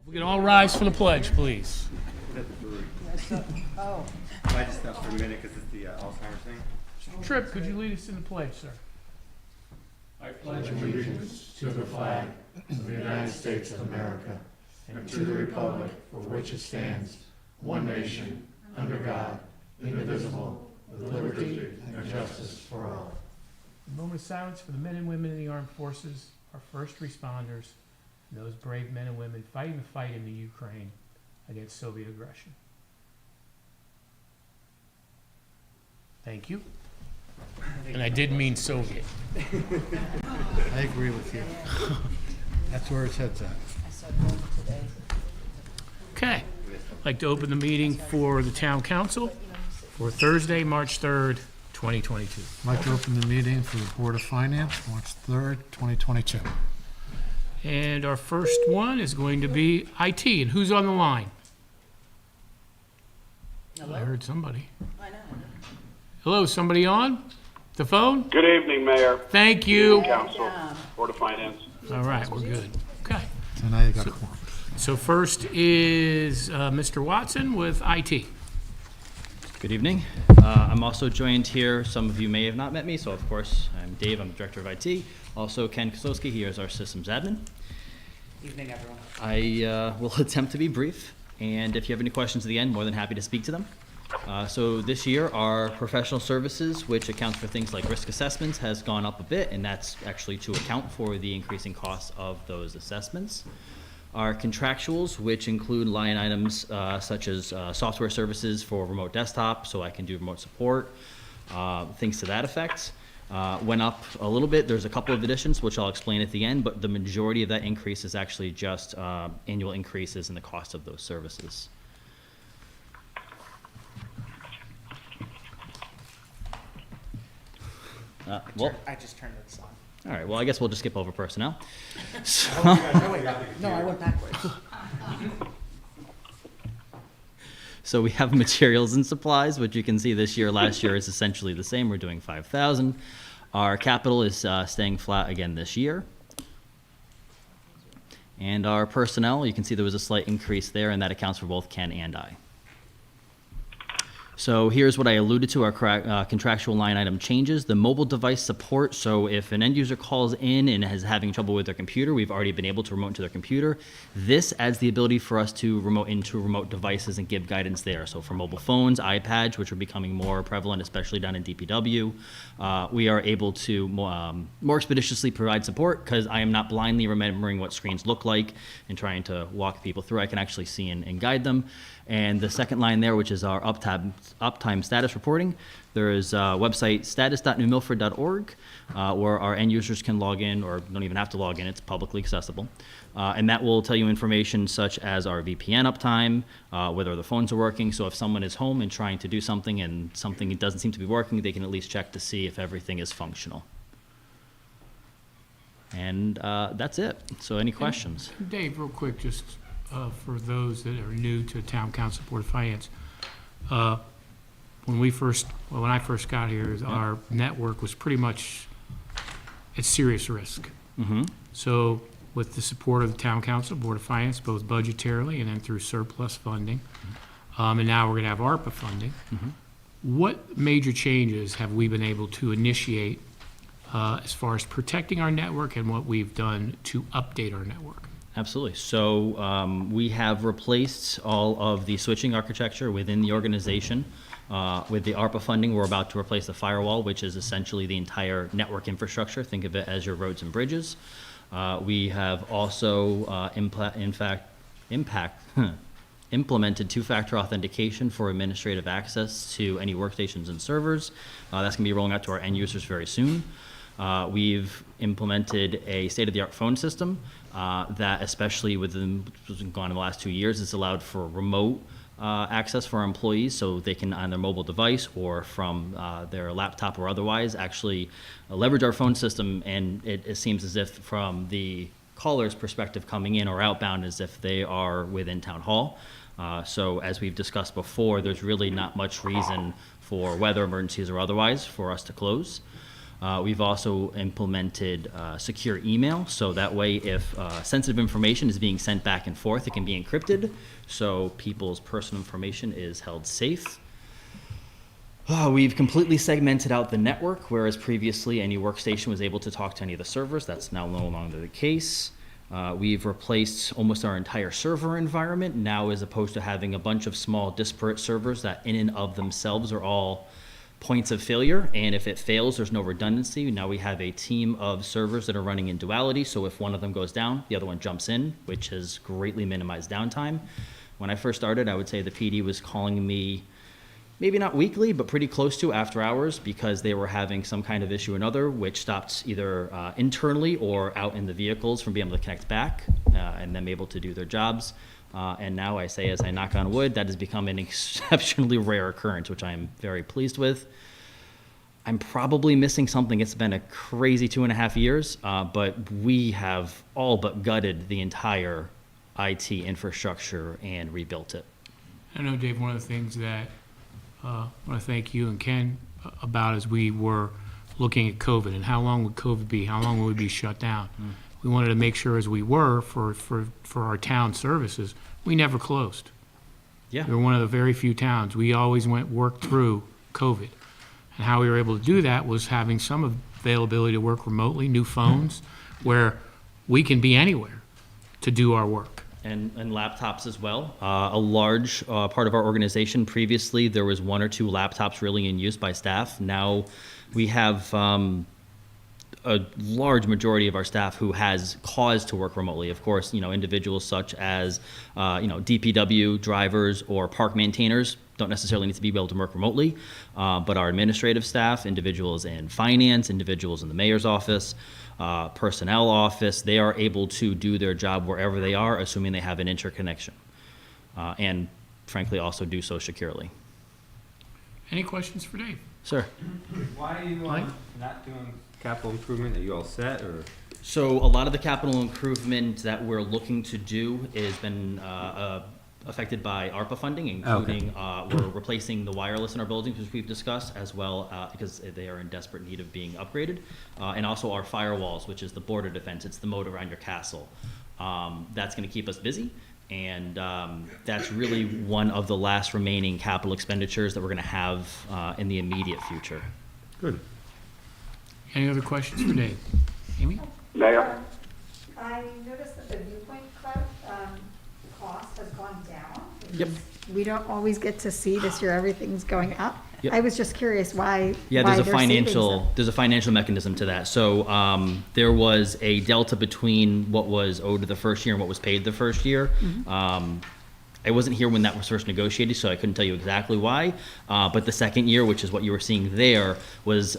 We can all rise for the pledge, please. Oh. I just stopped for a minute because it's the Alzheimer's thing. Tripp, could you lead us in the pledge, sir? I pledge allegiance to the flag of the United States of America and to the republic for which it stands, one nation, under God, indivisible, with liberty and justice for all. A moment of silence for the men and women in the armed forces, our first responders, and those brave men and women fighting the fight in the Ukraine against Soviet aggression. Thank you. And I did mean Soviet. I agree with you. That's where its head's at. I saw one today. Okay. I'd like to open the meeting for the town council for Thursday, March 3rd, 2022. I'd like to open the meeting for the Board of Finance, March 3rd, 2022. And our first one is going to be IT. And who's on the line? I heard somebody. I know. Hello, somebody on the phone? Good evening, Mayor, Thank you. Council, Board of Finance. All right, we're good. Okay. So now you got a quorum. So first is Mr. Watson with IT. Good evening. I'm also joined here, some of you may have not met me, so of course, I'm Dave, I'm the Director of IT. Also, Ken Koslowski, he is our systems admin. Evening, everyone. I will attempt to be brief, and if you have any questions at the end, more than happy to speak to them. So this year, our professional services, which accounts for things like risk assessments, has gone up a bit, and that's actually to account for the increasing costs of those assessments. Our contractuals, which include line items such as software services for remote desktop, so I can do remote support, things to that effect, went up a little bit. There's a couple of additions, which I'll explain at the end, but the majority of that increase is actually just annual increases in the cost of those services. Well, I just turned this on. all right, well, I guess we'll just skip over personnel. No, wait, no, I went backwards. So we have materials and supplies, which you can see this year, last year is essentially the same. We're doing 5,000. Our capital is staying flat again this year. And our personnel, you can see there was a slight increase there, and that accounts for both Ken and I. So here's what I alluded to, our contractual line item changes. The mobile device support, so if an end user calls in and is having trouble with their computer, we've already been able to remote into their computer. This adds the ability for us to remote into remote devices and give guidance there. So for mobile phones, iPads, which are becoming more prevalent, especially down in DPW, we are able to more expeditiously provide support because I am not blindly remembering what screens look like and trying to walk people through. I can actually see and guide them. And the second line there, which is our uptime status reporting, there is website status.newmilford.org where our end users can log in, or don't even have to log in, it's publicly accessible. And that will tell you information such as our VPN uptime, whether the phones are working. So if someone is home and trying to do something and something doesn't seem to be working, they can at least check to see if everything is functional. And that's it. So any questions? Dave, real quick, just for those that are new to Town Council Board of Finance, when I first got here, our network was pretty much at serious risk. Mm-hmm. So with the support of the Town Council Board of Finance, both budgetarily and then through surplus funding, and now we're going to have ARPA funding, what major changes have we been able to initiate as far as protecting our network and what we've done to update our network? Absolutely. So we have replaced all of the switching architecture within the organization. With the ARPA funding, we're about to replace the firewall, which is essentially the entire network infrastructure. Think of it as your roads and bridges. We have also, implemented two-factor authentication for administrative access to any workstations and servers. That's going to be rolling out to our end users very soon. We've implemented a state-of-the-art phone system that, especially within what's gone in the last 2 years, has allowed for remote access for our employees, so they can, on their mobile device or from their laptop or otherwise, actually leverage our phone system. And it seems as if, from the caller's perspective coming in or outbound, as if they are within town hall. So as we've discussed before, there's really not much reason for weather emergencies or otherwise for us to close. We've also implemented secure email, so that way if sensitive information is being sent back and forth, it can be encrypted, so people's personal information is held safe. We've completely segmented out the network, whereas previously any workstation was able to talk to any of the servers. That's now no longer the case. We've replaced almost our entire server environment, now as opposed to having a bunch of small disparate servers that in and of themselves are all points of failure, and if it fails, there's no redundancy. Now we have a team of servers that are running in duality, so if one of them goes down, the other one jumps in, which has greatly minimized downtime. When I first started, I would say the PD was calling me maybe not weekly, but pretty close to after hours, because they were having some kind of issue or another, which stopped either internally or out in the vehicles from being able to connect back and them able to do their jobs. And now I say, as I knock on wood, that has become an exceptionally rare occurrence, which I'm very pleased with. I'm probably missing something. It's been a crazy 2.5 years, but we have all but gutted the entire IT infrastructure and rebuilt it. I know, Dave, one of the things that I want to thank you and Ken about as we were looking at COVID and how long would COVID be, how long would we be shut down. We wanted to make sure as we were for our town services, we never closed. Yeah. We were one of the very few towns. We always worked through COVID. And how we were able to do that was having some availability to work remotely, new phones, where we can be anywhere to do our work. And laptops as well. A large part of our organization, previously there was 1 or 2 laptops really in use by staff. Now we have a large majority of our staff who has cause to work remotely. Of course, individuals such as DPW drivers or park maintainers don't necessarily need to be able to work remotely, but our administrative staff, individuals in finance, individuals in the mayor's office, personnel office, they are able to do their job wherever they are, assuming they have an interconnection, and frankly also do so securely. Any questions for Dave? Sir. Why are you Mike? not doing capital improvement? Are you all set, or? So a lot of the capital improvement that we're looking to do has been affected by ARPA funding, including we're replacing the wireless in our buildings, which we've discussed, as well because they are in desperate need of being upgraded, and also our firewalls, which is the border defense. It's the moat around your castle. That's going to keep us busy, and that's really one of the last remaining capital expenditures that we're going to have in the immediate future. Good. Any other questions for Dave? Amy? Mayor? I noticed that the viewpoint club cost has gone down. Yep. We don't always get to see this year, everything's going up. Yep. I was just curious why. Yeah, why there's they're a financial mechanism to that. So there was a delta between what was owed the first year and what was paid the first year. I wasn't here when that was first negotiated, so I couldn't tell you exactly why. But the second year, which is what you were seeing there, was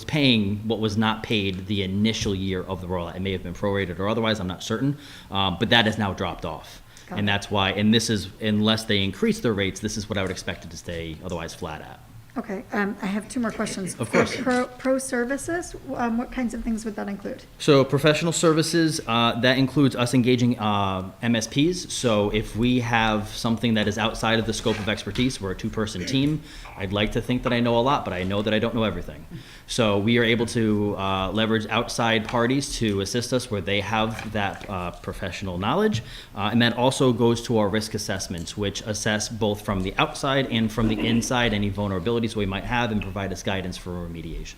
paying what was not paid the initial year of the rollout. It may have been prorated or otherwise, I'm not certain, but that has now dropped off. Got And it. that's why, and this is, unless they increase their rates, this is what I would expect it to stay otherwise flat at. Okay, I have 2 more questions. Of course. Pro services, what kinds of things would that include? So professional services, that includes us engaging MSPs. So if we have something that is outside of the scope of expertise, we're a 2-person team. I'd like to think that I know a lot, but I know that I don't know everything. So we are able to leverage outside parties to assist us where they have that professional knowledge. And that also goes to our risk assessments, which assess both from the outside and from the inside any vulnerabilities we might have and provide us guidance for remediation.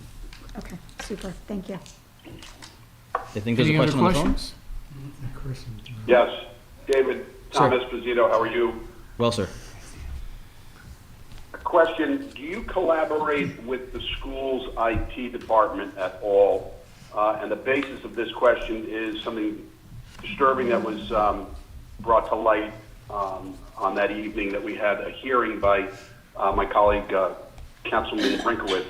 Okay, super, thank you. I think there's a Any other question on the phone. questions? Yes. David, Sir. Tom Esposito, how are you? Well, sir. Question, do you collaborate with the school's IT department at all? And the basis of this question is something disturbing that was brought to light on that evening that we had a hearing by my colleague, Councilman Brinkowitz.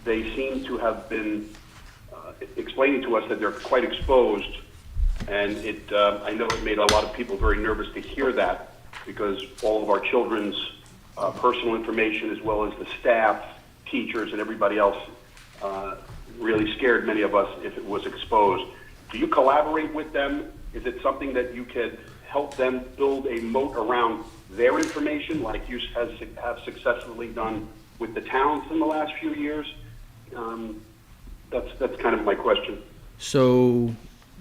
They seem to have been explaining to us that they're quite exposed, and I know it made a lot of people very nervous to hear that, because all of our children's personal information, as well as the staff, teachers, and everybody else, really scared many of us if it was exposed. Do you collaborate with them? Is it something that you could help them build a moat around their information, like you have successfully done with the towns in the last few years? That's kind of my question. So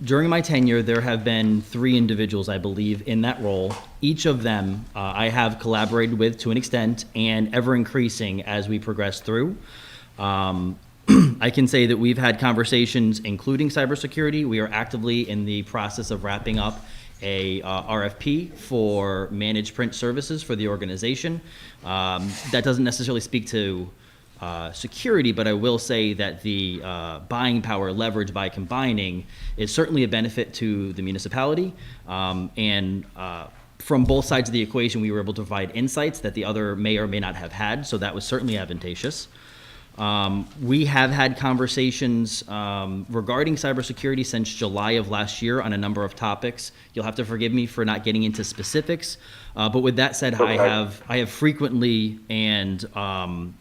during my tenure, there have been 3 individuals, I believe, in that role. Each of them I have collaborated with to an extent and ever increasing as we progress through. I can say that we've had conversations, including cybersecurity. We are actively in the process of wrapping up a RFP for managed print services for the organization. That doesn't necessarily speak to security, but I will say that the buying power leveraged by combining is certainly a benefit to the municipality. From both sides of the equation, we were able to provide insights that the other may or may not have had, so that was certainly advantageous. We have had conversations regarding cybersecurity since July of last year on a number of topics. You'll have to forgive me for not getting into specifics, but with that said, Okay. I have frequently and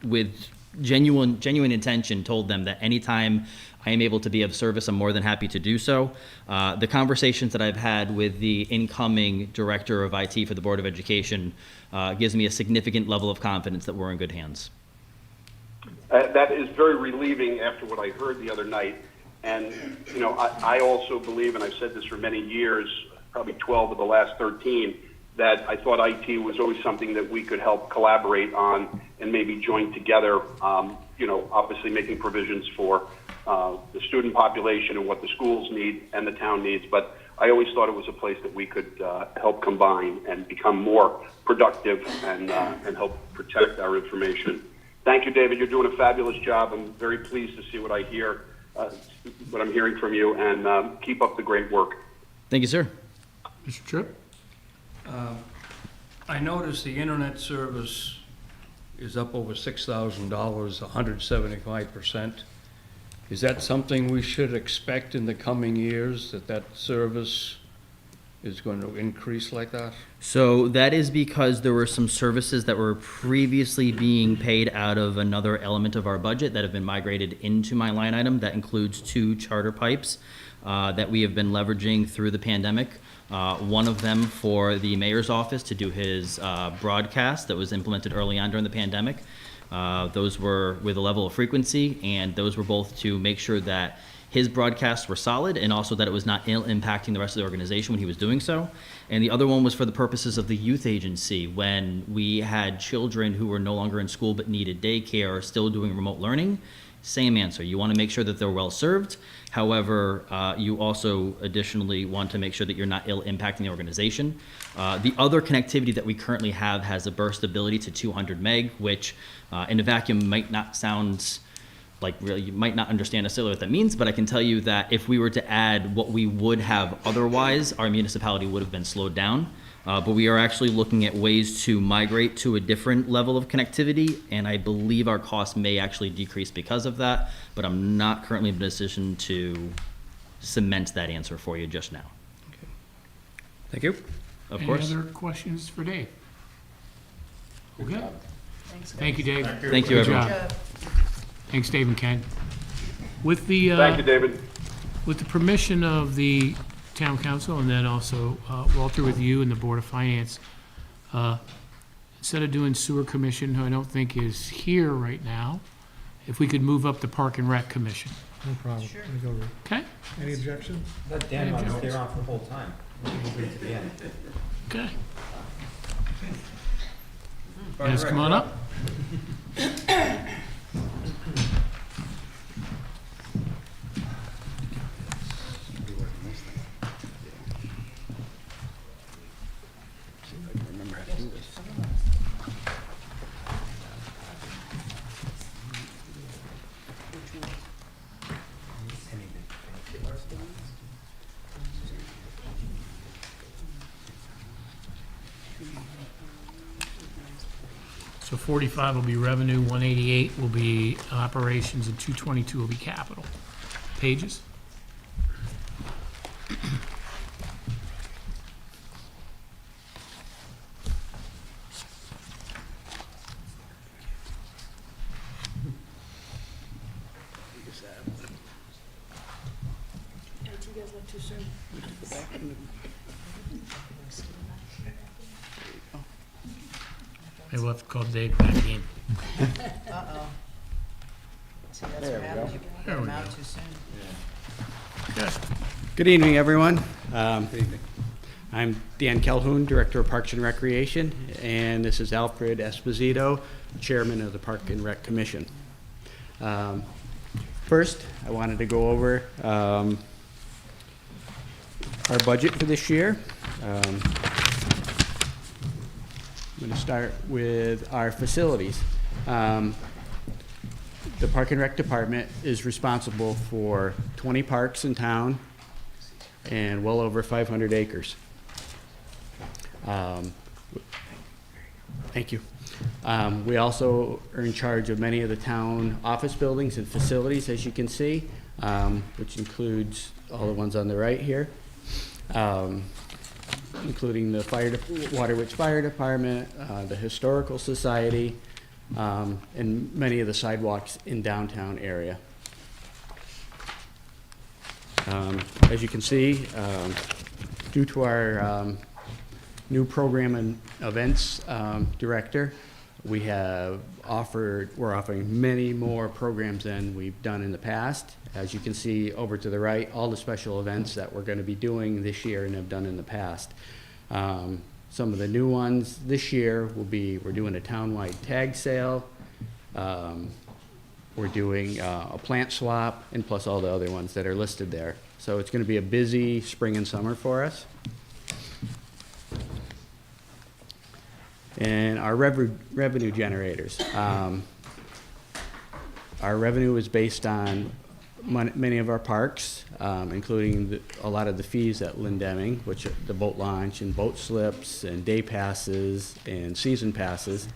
with genuine intention told them that anytime I am able to be of service, I'm more than happy to do so. The conversations that I've had with the incoming director of IT for the Board of Education gives me a significant level of confidence that we're in good hands. That is very relieving after what I heard the other night. And, you know, I also believe, and I've said this for many years, probably 12 of the last 13, that I thought IT was always something that we could help collaborate on and maybe join together, you know, obviously making provisions for the student population and what the schools need and the town needs. But I always thought it was a place that we could help combine and become more productive and help protect our information. Thank you, David. You're doing a fabulous job. I'm very pleased to see what I hear, what I'm hearing from you, and keep up the great work. Thank you, sir. Mr. Tripp? I noticed the internet service is up over $6,000, 175%. Is that something we should expect in the coming years, that service is going to increase like that? So that is because there were some services that were previously being paid out of another element of our budget that have been migrated into my line item. That includes 2 charter pipes that we have been leveraging through the pandemic. One of them for the mayor's office to do his broadcast that was implemented early on during the pandemic. Those were with a level of frequency, and those were both to make sure that his broadcasts were solid and also that it was not impacting the rest of the organization when he was doing so. And the other one was for the purposes of the youth agency, when we had children who were no longer in school but needed daycare or still doing remote learning. Same answer. You want to make sure that they're well served. However, you also additionally want to make sure that you're not impacting the organization. The other connectivity that we currently have has a burst ability to 200 meg, which in a vacuum might not sound like really, you might not understand necessarily what that means, but I can tell you that if we were to add what we would have otherwise, our municipality would have been slowed down. But we are actually looking at ways to migrate to a different level of connectivity, and I believe our costs may actually decrease because of that, but I'm not currently in a position to cement that answer for you just now. Thank you. Of course. Any other questions for Dave? Okay. Thank you, Dave. Thank you, Good everyone. job. Thanks, Dave and Ken. With the Thank you, David. with the permission of the town council, and then also Walter, with you and the Board of Finance, instead of doing sewer commission, who I don't think is here right now, if we could move up the Park and Rec Commission. No problem. Let me go read. Okay? Any objections? Let Dan run, stay around for the whole time. We'll wait to the end. Okay. Guys, come on up. So 45 will be revenue, 188 will be operations, and 222 will be capital. Pages? Maybe we'll have to call Dave back in. Uh-oh. See, that's what happens, you get them out too soon. Good evening, everyone. I'm Dan Calhoun, Director of Parks and Recreation, and this is Alfred Esposito, Chairman of the Park and Rec Commission. First, I wanted to go over our budget for this year. I'm going to start with our facilities. The Park and Rec Department is responsible for 20 parks in town and well over 500 acres. Thank you. We also are in charge of many of the town office buildings and facilities, as you can see, which includes all the ones on the right here, including the Waterwich Fire Department, the Historical Society, and many of the sidewalks in downtown area. As you can see, due to our new program and events director, we're offering many more programs than we've done in the past. As you can see over to the right, all the special events that we're going to be doing this year and have done in the past. Some of the new ones this year will be, we're doing a townwide tag sale, we're doing a plant swap, and plus all the other ones that are listed there. So it's going to be a busy spring and summer for us. And our revenue generators. Our revenue is based on many of our parks, including a lot of the fees at Lindeming, which are the boat launch and boat slips and day passes and season passes.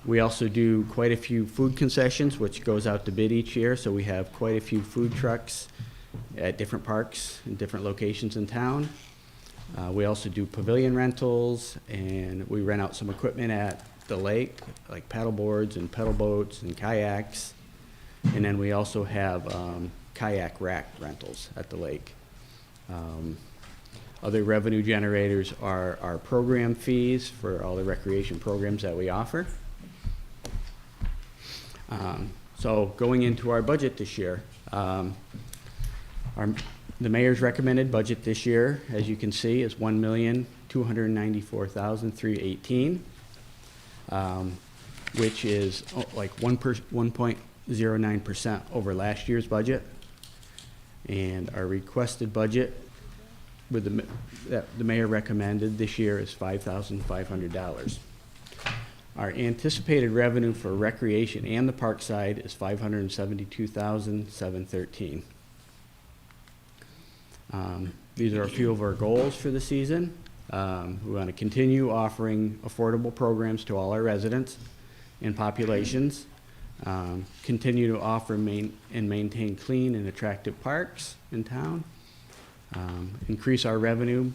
We also do quite a few food concessions, which goes out to bid each year. So we have quite a few food trucks at different parks and different locations in town. We also do pavilion rentals, and we rent out some equipment at the lake, like paddle boards and pedal boats and kayaks. And then we also have kayak rack rentals at the lake. Other revenue generators are our program fees for all the recreation programs that we offer. So going into our budget this year, the mayor's recommended budget this year, as you can see, is $1,294,318, which is like 1.09% over last year's budget. And our requested budget that the mayor recommended this year is $5,500. Our anticipated revenue for recreation and the park side is $572,713. These are a few of our goals for the season. We want to continue offering affordable programs to all our residents and populations. Continue to offer and maintain clean and attractive parks in town. Increase our revenue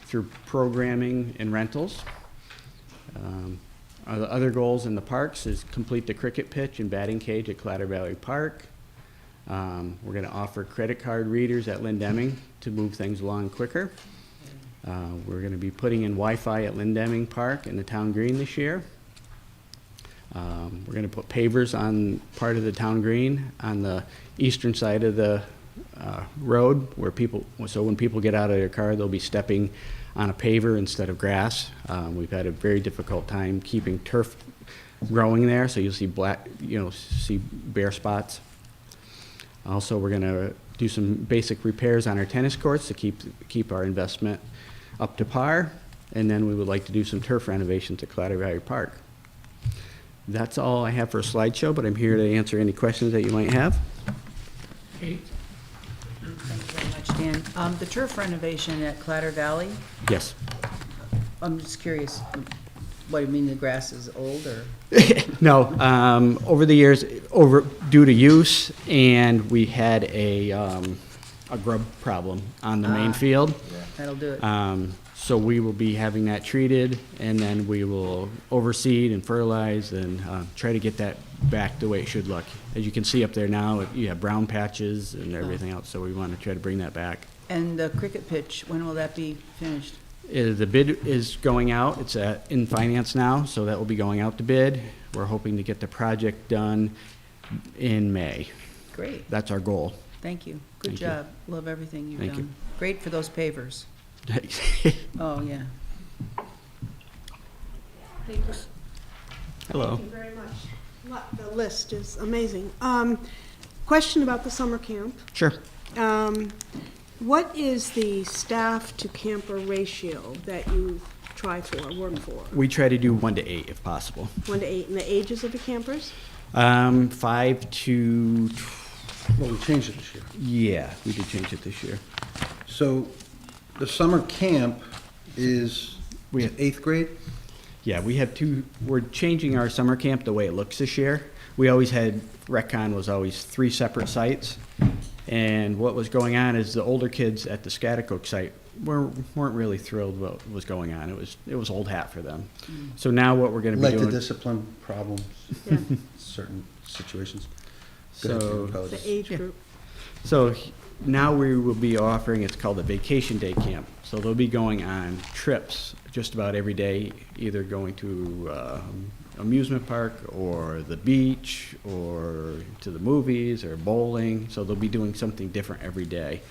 through programming and rentals. Our other goals in the parks is complete the cricket pitch and batting cage at Clatter Valley Park. We're going to offer credit card readers at Lindeming to move things along quicker. We're going to be putting in Wi-Fi at Lindeming Park and the town green this year. We're going to put pavers on part of the town green on the eastern side of the road, so when people get out of their car, they'll be stepping on a paver instead of grass. We've had a very difficult time keeping turf growing there, so you'll see see bare spots. Also, we're going to do some basic repairs on our tennis courts to keep our investment up to par, and then we would like to do some turf renovations at Clatter Valley Park. That's all I have for a slideshow, but I'm here to answer any questions that you might have. Kate? Thank you very much, Dan. The turf renovation at Clatter Valley, Yes. I'm just curious, what do you mean, the grass is old, or? No, over the years, due to use, and we had a grub problem on the main field. That'll do it. So we will be having that treated, and then we will overseed and fertilize and try to get that back the way it should look. As you can see up there now, you have brown patches and everything else, so we want to try to bring that back. And the cricket pitch, when will that be finished? The bid is going out. It's in finance now, so that will be going out to bid. We're hoping to get the project done in May. Great, That's our goal. thank you. Good Thank you. job. Love everything you've Thank you. done. Great for those pavers. Oh, yeah. Hello. Thank you very much. The list is amazing. Question about the summer camp. Sure. What is the staff to camper ratio that you try for, work for? We try to do 1 to 8 if possible. 1 to 8, and the ages of the campers? 5 to, Well, we changed it this year. yeah, we did change it this year. So the summer camp is We have- 8th grade? Yeah, we have we're changing our summer camp the way it looks this year. We always had, RecCon was always 3 separate sites. And what was going on is the older kids at the Scotticoke site weren't really thrilled what was going on. It was old hat for them. So now what we're gonna be Led to doing. discipline problems, Yeah, certain situations. So, the age group. so now we will be offering, it's called a vacation day camp. So they'll be going on trips just about every day, either going to amusement park or the beach or to the movies or bowling. So they'll be doing something different every day.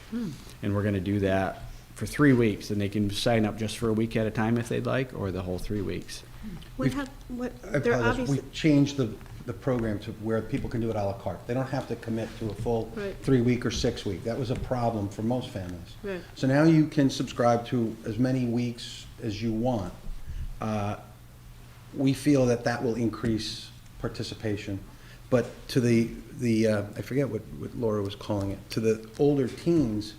And we're gonna do that for 3 weeks, and they can sign up just for a week at a time if they'd like, or the whole 3 weeks. What, I they're apologize, obviously, we changed the program to where people can do it à la carte. They don't have to commit to a full Right. 3-week or 6-week. That was a problem for most families. Right. So now you can subscribe to as many weeks as you want. We feel that that will increase participation. But to the I forget what Laura was calling it, to the older teens,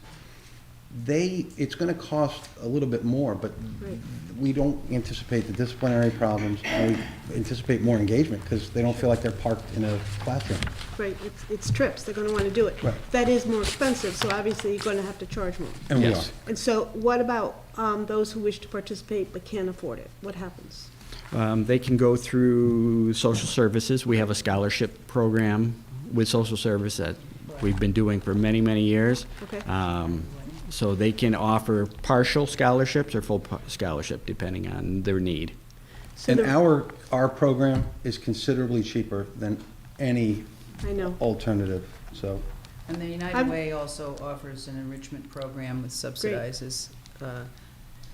it's gonna cost a little bit more, but Right. we don't anticipate the disciplinary problems, and we anticipate more engagement, because they don't feel like they're parked in a classroom. right, it's trips, they're gonna wanna do it. Right. That is more expensive, so obviously you're gonna have to charge more. And we Yes. are. And so what about those who wish to participate but can't afford it? What happens? They can go through social services. We have a scholarship program with social service that we've been doing for many, many years. Okay. So they can offer partial scholarships or full scholarship, depending on their need. So And the- our program is considerably cheaper than any I know. alternative, so. And the United I'm- Way also offers an enrichment program that subsidizes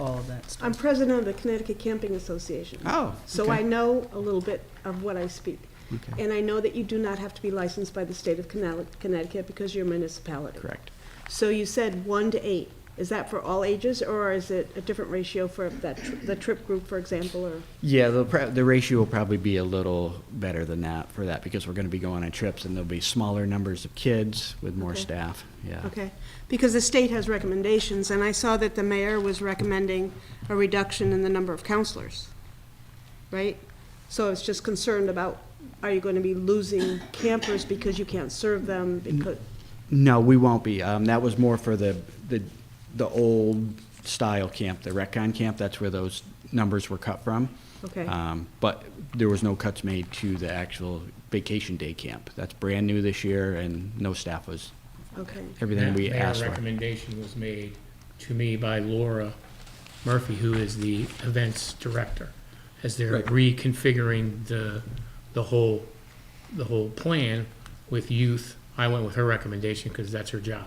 all of that stuff. I'm president of the Connecticut Camping Association. Oh, So I know a little bit of what I speak. Okay. And I know that you do not have to be licensed by the state of Connecticut because you're a municipality. Correct. So you said 1 to 8. Is that for all ages, or is it a different ratio for the trip group, for example, or? Yeah, the ratio will probably be a little better than that for that, because we're gonna be going on trips, and there'll be smaller numbers of kids with more Okay. staff, yeah. Okay, because the state has recommendations, and I saw that the mayor was recommending a reduction in the number of counselors, right? So I was just concerned about, are you going to be losing campers because you can't serve them, because, No, we won't be. That was more for the old style camp, the RecCon camp. That's where those numbers were cut from. okay, But there was no cuts made to the actual vacation day camp. That's brand new this year, and no staff was, okay. everything we That asked for. recommendation was made to me by Laura Murphy, who is the events director, as they're Right. reconfiguring the whole plan with youth. I went with her recommendation because that's her job.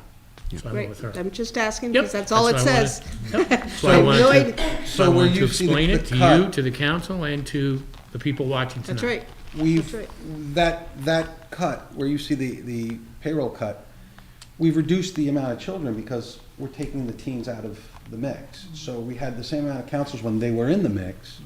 So I went Great, with her. I'm just asking, Yep, because that's all it what I wanted- says. Yep, that's why I wanted No to- idea. so I where wanted to you see explain the it to you, cut- to the council, and to the people watching tonight. That's right, We've, That's that cut, where you see the payroll cut, we've reduced the amount of children because we're taking the teens out of the mix. So we had the same amount of counselors when they were in the mix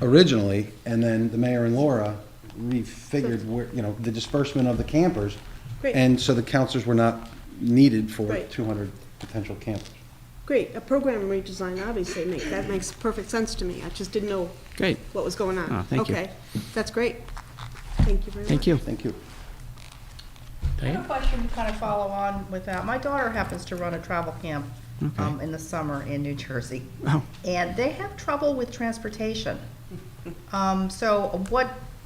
originally, and then the mayor and Laura refigured where, the disbursement of the campers. great, And so the counselors were not needed for Right. 200 potential campers. great. A program redesign obviously that makes perfect sense to me. I just didn't know Great, what was going on. Oh, thank you. Okay, that's great. Thank you very much. thank you. Thank you. I have Diane? a question to kind of follow on with that. My daughter happens to run a travel camp Okay. in the summer in New Jersey, Oh, and they have trouble with transportation. So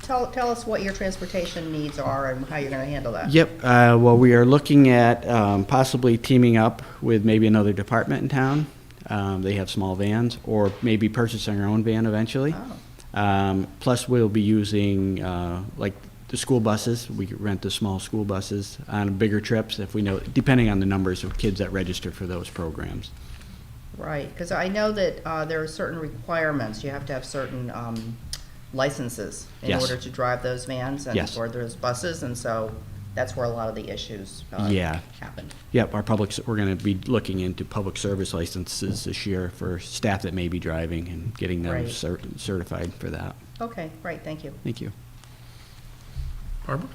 tell us what your transportation needs are and how you're going to handle that. Yep, well, we are looking at possibly teaming up with maybe another department in town. They have small vans, or maybe purchasing our own van eventually. Oh. Plus, we'll be using, like, the school buses. We could rent the small school buses on bigger trips if we know, depending on the numbers of kids that register for those programs. Right, because I know that there are certain requirements. You have to have certain licenses in Yes. order to drive those vans and Yes. or those buses, and so that's where a lot of the issues Yeah. happen. Yep, we're gonna be looking into public service licenses this year for staff that may be driving and getting them Right. certified for that. Okay, right, thank you. Thank you. Barbara?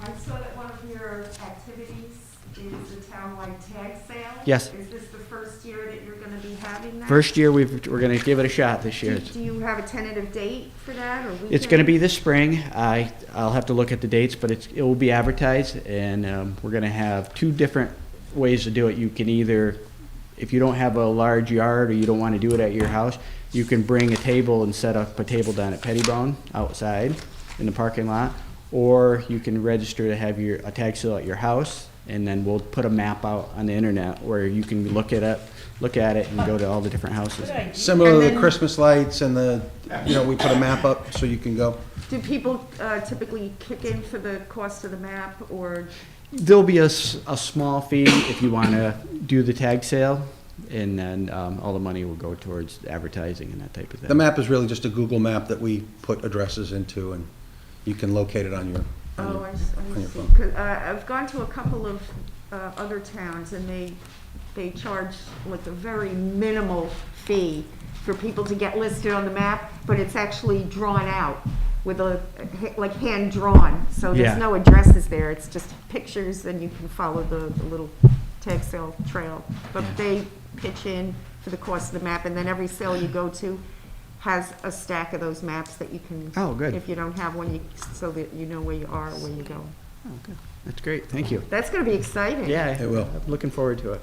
I saw that one of your activities is the townwide tag sale. Yes. Is this the first year that you're gonna be having that? First year, we're gonna give it a shot this year. Do you have a tentative date for that, or weekend? It's gonna be this spring. I'll have to look at the dates, but it will be advertised, and we're gonna have 2 different ways to do it. You can either, if you don't have a large yard or you don't wanna do it at your house, you can bring a table and set up a table down at Pettibone outside in the parking lot, or you can register to have a tag sale at your house, and then we'll put a map out on the internet where you can look at it and go to all the different houses. Similar to And the then- Christmas lights and we put a map up so you can go. Do people typically kick in for the cost of the map, or? There'll be a small fee if you wanna do the tag sale, and then all the money will go towards advertising and that type of thing. The map is really just a Google map that we put addresses into, and you can locate it on your Oh, I on your see. phone. 'Cause, I've gone to a couple of other towns, and they charge like a very minimal fee for people to get listed on the map, but it's actually drawn out with like hand-drawn, so Yeah. there's no addresses there, it's just pictures, and you can follow the little tag sale trail. But Yeah. they pitch in for the cost of the map, and then every sale you go to has a stack of those maps that you can. Oh, good. If you don't have one, so that you know where you are or where you go. Oh, good. That's great, thank you. That's gonna be exciting. Yeah, It will. I'm looking forward to it.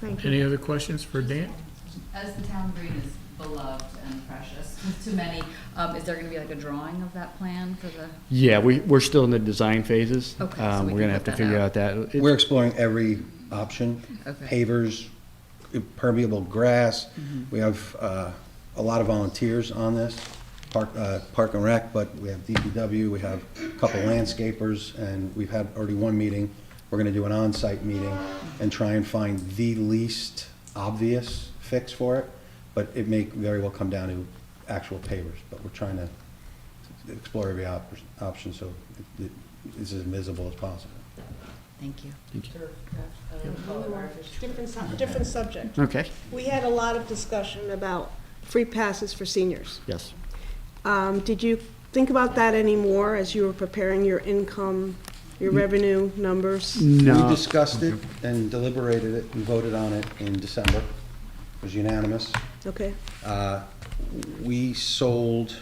Thank you. Any other questions for Dan? As the town green is beloved and precious to many, is there gonna be like a drawing of that plan for the? Yeah, we're still in the design phases. Okay, so we We're can gonna have put to that figure out. out that. It's- We're exploring every option, Okay. pavers, impermeable grass. We have a lot of volunteers on this, Park and Rec, but we have DPW, we have a couple landscapers, and we've had already one meeting. We're gonna do an on-site meeting and try and find the least obvious fix for it, but it may very well come down to actual pavers, but we're trying to explore every option so it's as visible as possible. Thank you. Different subject. Okay, We had a lot of discussion about free passes for seniors. yes. Did you think about that anymore as you were preparing your income, your revenue numbers? We No, discussed it and deliberated it and voted on it in December. It was unanimous. Okay, We sold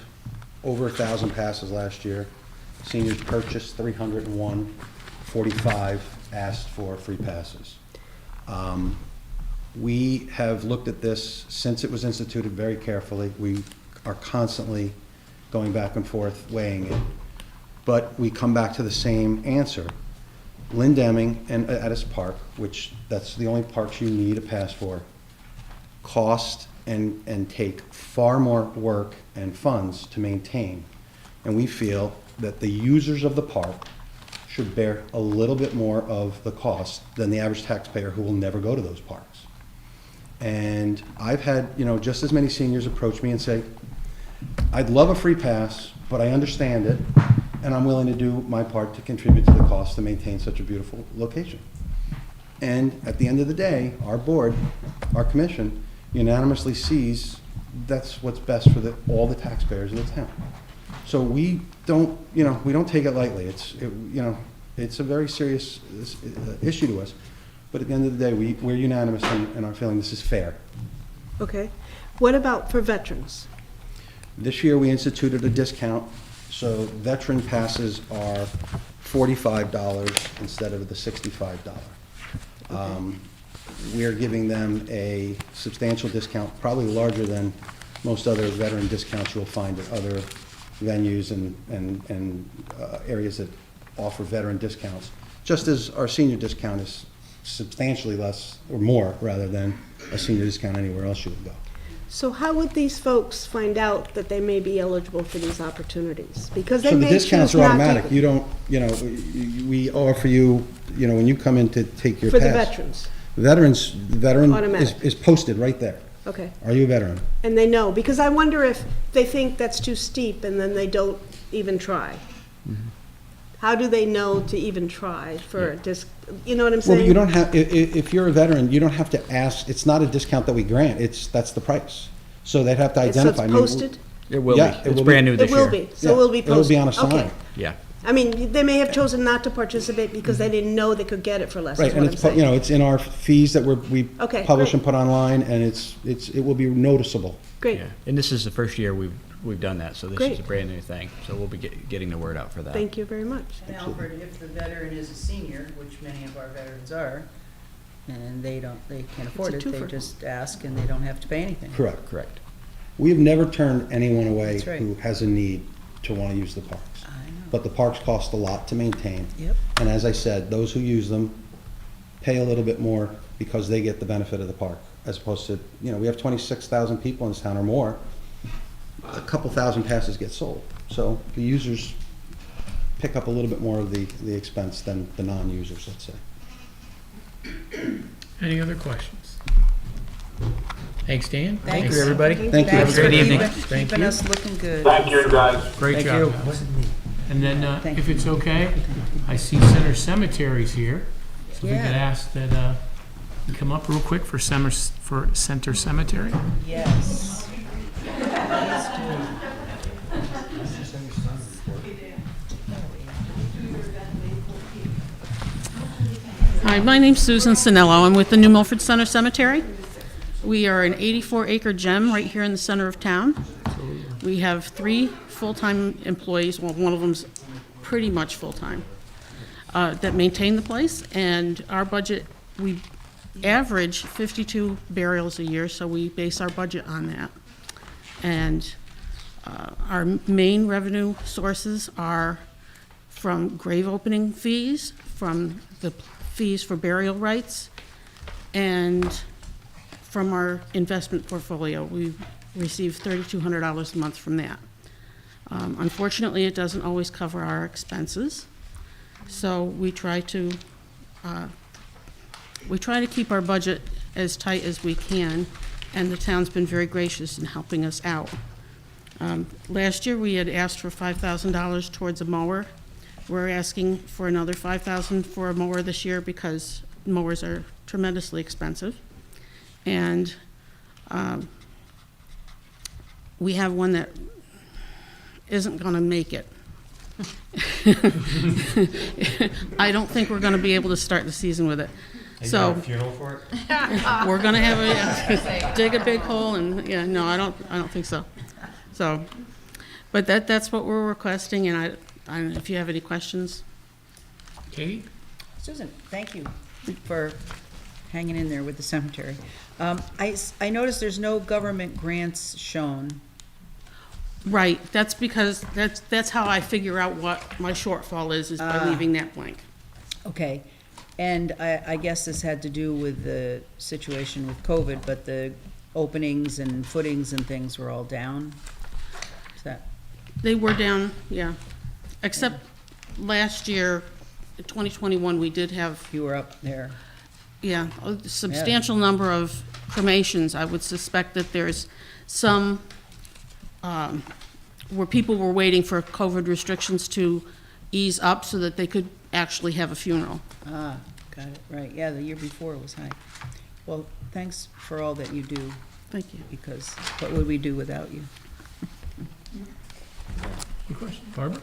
over 1,000 passes last year. Seniors purchased 301, 45 asked for free passes. We have looked at this since it was instituted very carefully. We are constantly going back and forth weighing it. But we come back to the same answer. Lynn Deming and Addis Park, which that's the only parks you need a pass for, cost and take far more work and funds to maintain. And we feel that the users of the park should bear a little bit more of the cost than the average taxpayer who will never go to those parks. And I've had, just as many seniors approach me and say, I'd love a free pass, but I understand it, and I'm willing to do my part to contribute to the cost to maintain such a beautiful location. And at the end of the day, our board, our commission, unanimously sees that's what's best for all the taxpayers of the town. So we don't take it lightly. It's a very serious issue to us. But at the end of the day, we're unanimous in our feeling this is fair. okay. What about for veterans? This year, we instituted a discount, so veteran passes are $45 instead of the $65. We're giving them a substantial discount, probably larger than most other veteran discounts you'll find at other venues and areas that offer veteran discounts, just as our senior discount is substantially less, or more, rather than a senior discount anywhere else you would go. So how would these folks find out that they may be eligible for these opportunities? Because they So the may discounts choose are not to. automatic. You don't, we offer you, when you come in to take your For test. the veterans, Veteran Automatic. is posted right there. okay. Are you a veteran? And they know, because I wonder if they think that's too steep and then they don't even try. How do they know to even try for a disc, you know what I'm Well, saying? you don't have, if you're a veteran, you don't have to ask, it's not a discount that we grant, that's the price. So they'd have to So identify. I it's mean, posted? It will Yeah, be. it It's will brand be. new this It year. will be, so Yeah, it will be it'll be posted. on a sign. Okay. Yeah. I mean, they may have chosen not to participate because they didn't know they could get it for less, Right, is and what I'm it's, saying. it's in our fees that we Okay, publish great. and put online, and it will be noticeable. Great, Yeah. And this is the first year we've done that, so this Great. is a brand new thing. So we'll be getting the word out for that. thank you very much. And Alfred, if the veteran is a senior, which many of our veterans are, and they can't afford a it, they twofer. just ask and they don't have to pay anything. Correct. Correct. We have never turned anyone away That's right. who has a need to want to use the parks. I know. But the parks cost a lot to maintain. Yep. And as I said, those who use them pay a little bit more because they get the benefit of the park, as opposed to, we have 26,000 people in this town or more. A couple thousand passes get sold. So the users pick up a little bit more of the expense than the non-users, let's say. Any other questions? Thanks, Dan. Thanks. you, everybody. Thank you. Thanks Have a for great evening. Thank keeping you. us looking good. Thank you, guys. Great Thank job. you. guys. And then, Thank if you. it's okay, I see Center Cemetery's here. So we could Yeah. ask that you come up real quick for Center Cemetery. Yes. Hi, my name's Susan Sinello. I'm with the New Milford Center Cemetery. We are an 84-acre gem right here in the center of town. We have 3 full-time employees, well, one of them's pretty much full-time, that maintain the place. And our budget, we average 52 burials a year, so we base our budget on that. And our main revenue sources are from grave opening fees, from the fees for burial rights, and from our investment portfolio. We receive $3,200 a month from that. Unfortunately, it doesn't always cover our expenses, so we try to keep our budget as tight as we can, and the town's been very gracious in helping us out. Last year, we had asked for $5,000 towards a mower. We're asking for another $5,000 for a mower this year because mowers are tremendously expensive. And we have one that isn't gonna make it. I don't think we're gonna be able to start the season with it. So funeral for it? we're gonna have dig a big hole and, no, I don't think so. So, but that's what we're requesting, and I don't know if you have any questions. Katie? Susan, thank you for hanging in there with the cemetery. I noticed there's no government grants shown. Right, that's because, that's how I figure out what my shortfall is by leaving that blank. Okay, and I guess this had to do with the situation with COVID, but the openings and footings and things were all down? Is that, They were down, yeah, except last year, 2021, we did have, you were up there? yeah, a substantial number of cremations. I would suspect that there's some, where people were waiting for COVID restrictions to ease up so that they could actually have a funeral. Ah, got it, right, yeah, the year before was high. Well, thanks for all that you do, Thank you. because what would we do without you? Any question? Barbara?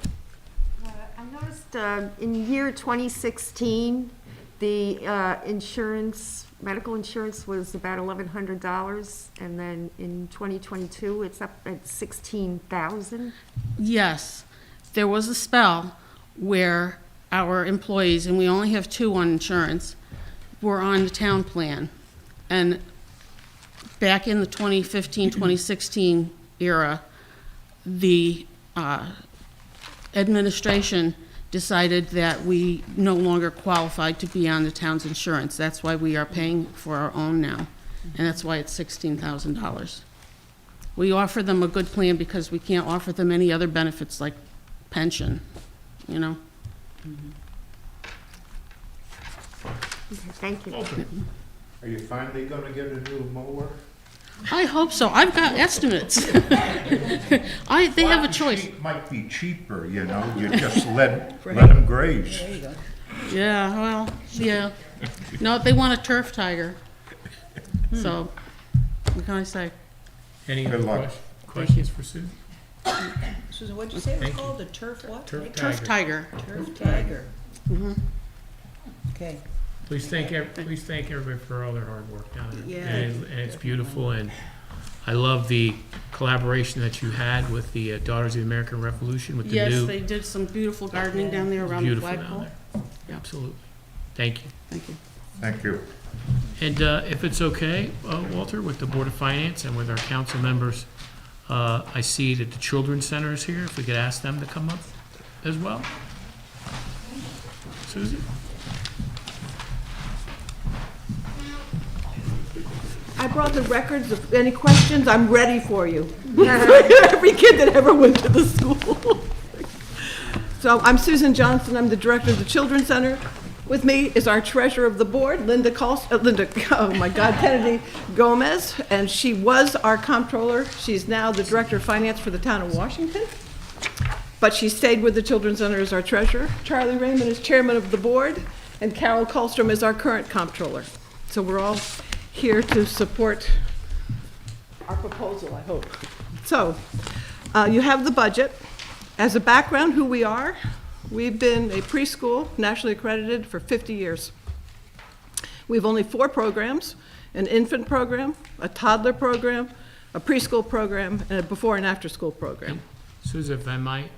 I noticed in year 2016, the medical insurance was about $1,100, and then in 2022, it's up at $16,000. Yes, there was a spell where our employees, and we only have 2 on insurance, were on the town plan. And back in the 2015, 2016 era, the administration decided that we no longer qualified to be on the town's insurance. That's why we are paying for our own now, and that's why it's $16,000. We offer them a good plan because we can't offer them any other benefits like pension, you know? Thank you. Are you finally gonna get a new mower? I hope so. I've got estimates. They have a choice. Might be cheaper, you know, you just let them graze. There you go. Yeah, well, yeah. No, they want a turf tiger. So, what can I say? Any Good other luck. questions for Susan? Susan, what'd you say it was Thank you. called? A turf what? Turf Turf tiger. Turf tiger. Okay. Please thank everybody for all their hard work down there. Yeah. And it's beautiful, and I love the collaboration that you had with the Daughters of the American Revolution with the Yes, new. they did some beautiful gardening down there around the Beautiful flagpole. down there. Absolutely. Thank you. Thank you. Thank you. And if it's okay, Walter, with the Board of Finance and with our council members, I see that the Children's Center is here. If we could ask them to come up as well. Susan? I brought the records of any questions, I'm ready for you. Every kid that ever went to the school. So I'm Susan Johnson, I'm the director of the Children's Center. With me is our treasurer of the board, Kennedy Gomez, and she was our comptroller. She's now the director of finance for the town of Washington. But she stayed with the Children's Center as our treasurer. Charlie Raymond is chairman of the board, and Carol Colstrom is our current comptroller. So we're all here to support our proposal, I hope. So, you have the budget. As a background, who we are, we've been a preschool nationally accredited for 50 years. We have only 4 programs: an infant program, a toddler program, a preschool program, and a before and after school program. Susan, if I might,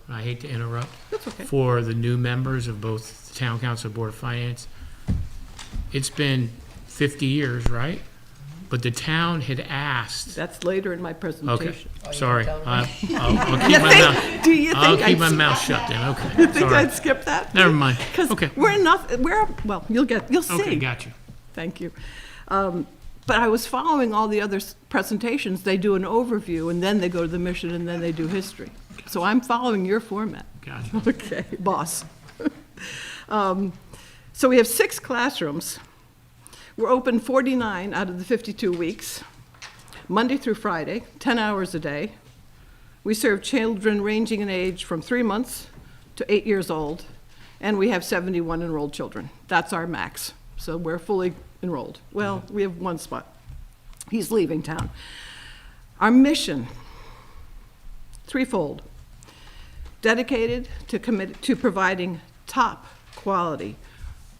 I hate to interrupt. That's okay. For the new members of both the Town Council and Board of Finance, it's been 50 years, right? But the town had asked. That's later in my Okay, presentation. sorry. I'll keep You my think- mouth. do you I'll think keep I'd my mouth shut then, okay. You think sorry. I'd skip that? Never mind. Because Okay. well, you'll see. Okay, got you. Thank you. But I was following all the other presentations. They do an overview, and then they go to the mission, and then they do history. So I'm following your format. Gotcha. Okay, boss. So we have 6 classrooms. We're open 49 out of the 52 weeks, Monday through Friday, 10 hours a day. We serve children ranging in age from 3 months to 8 years old, and we have 71 enrolled children. That's our max. So we're fully enrolled. Well, we have one spot. He's leaving town. Our mission, threefold: dedicated to providing top quality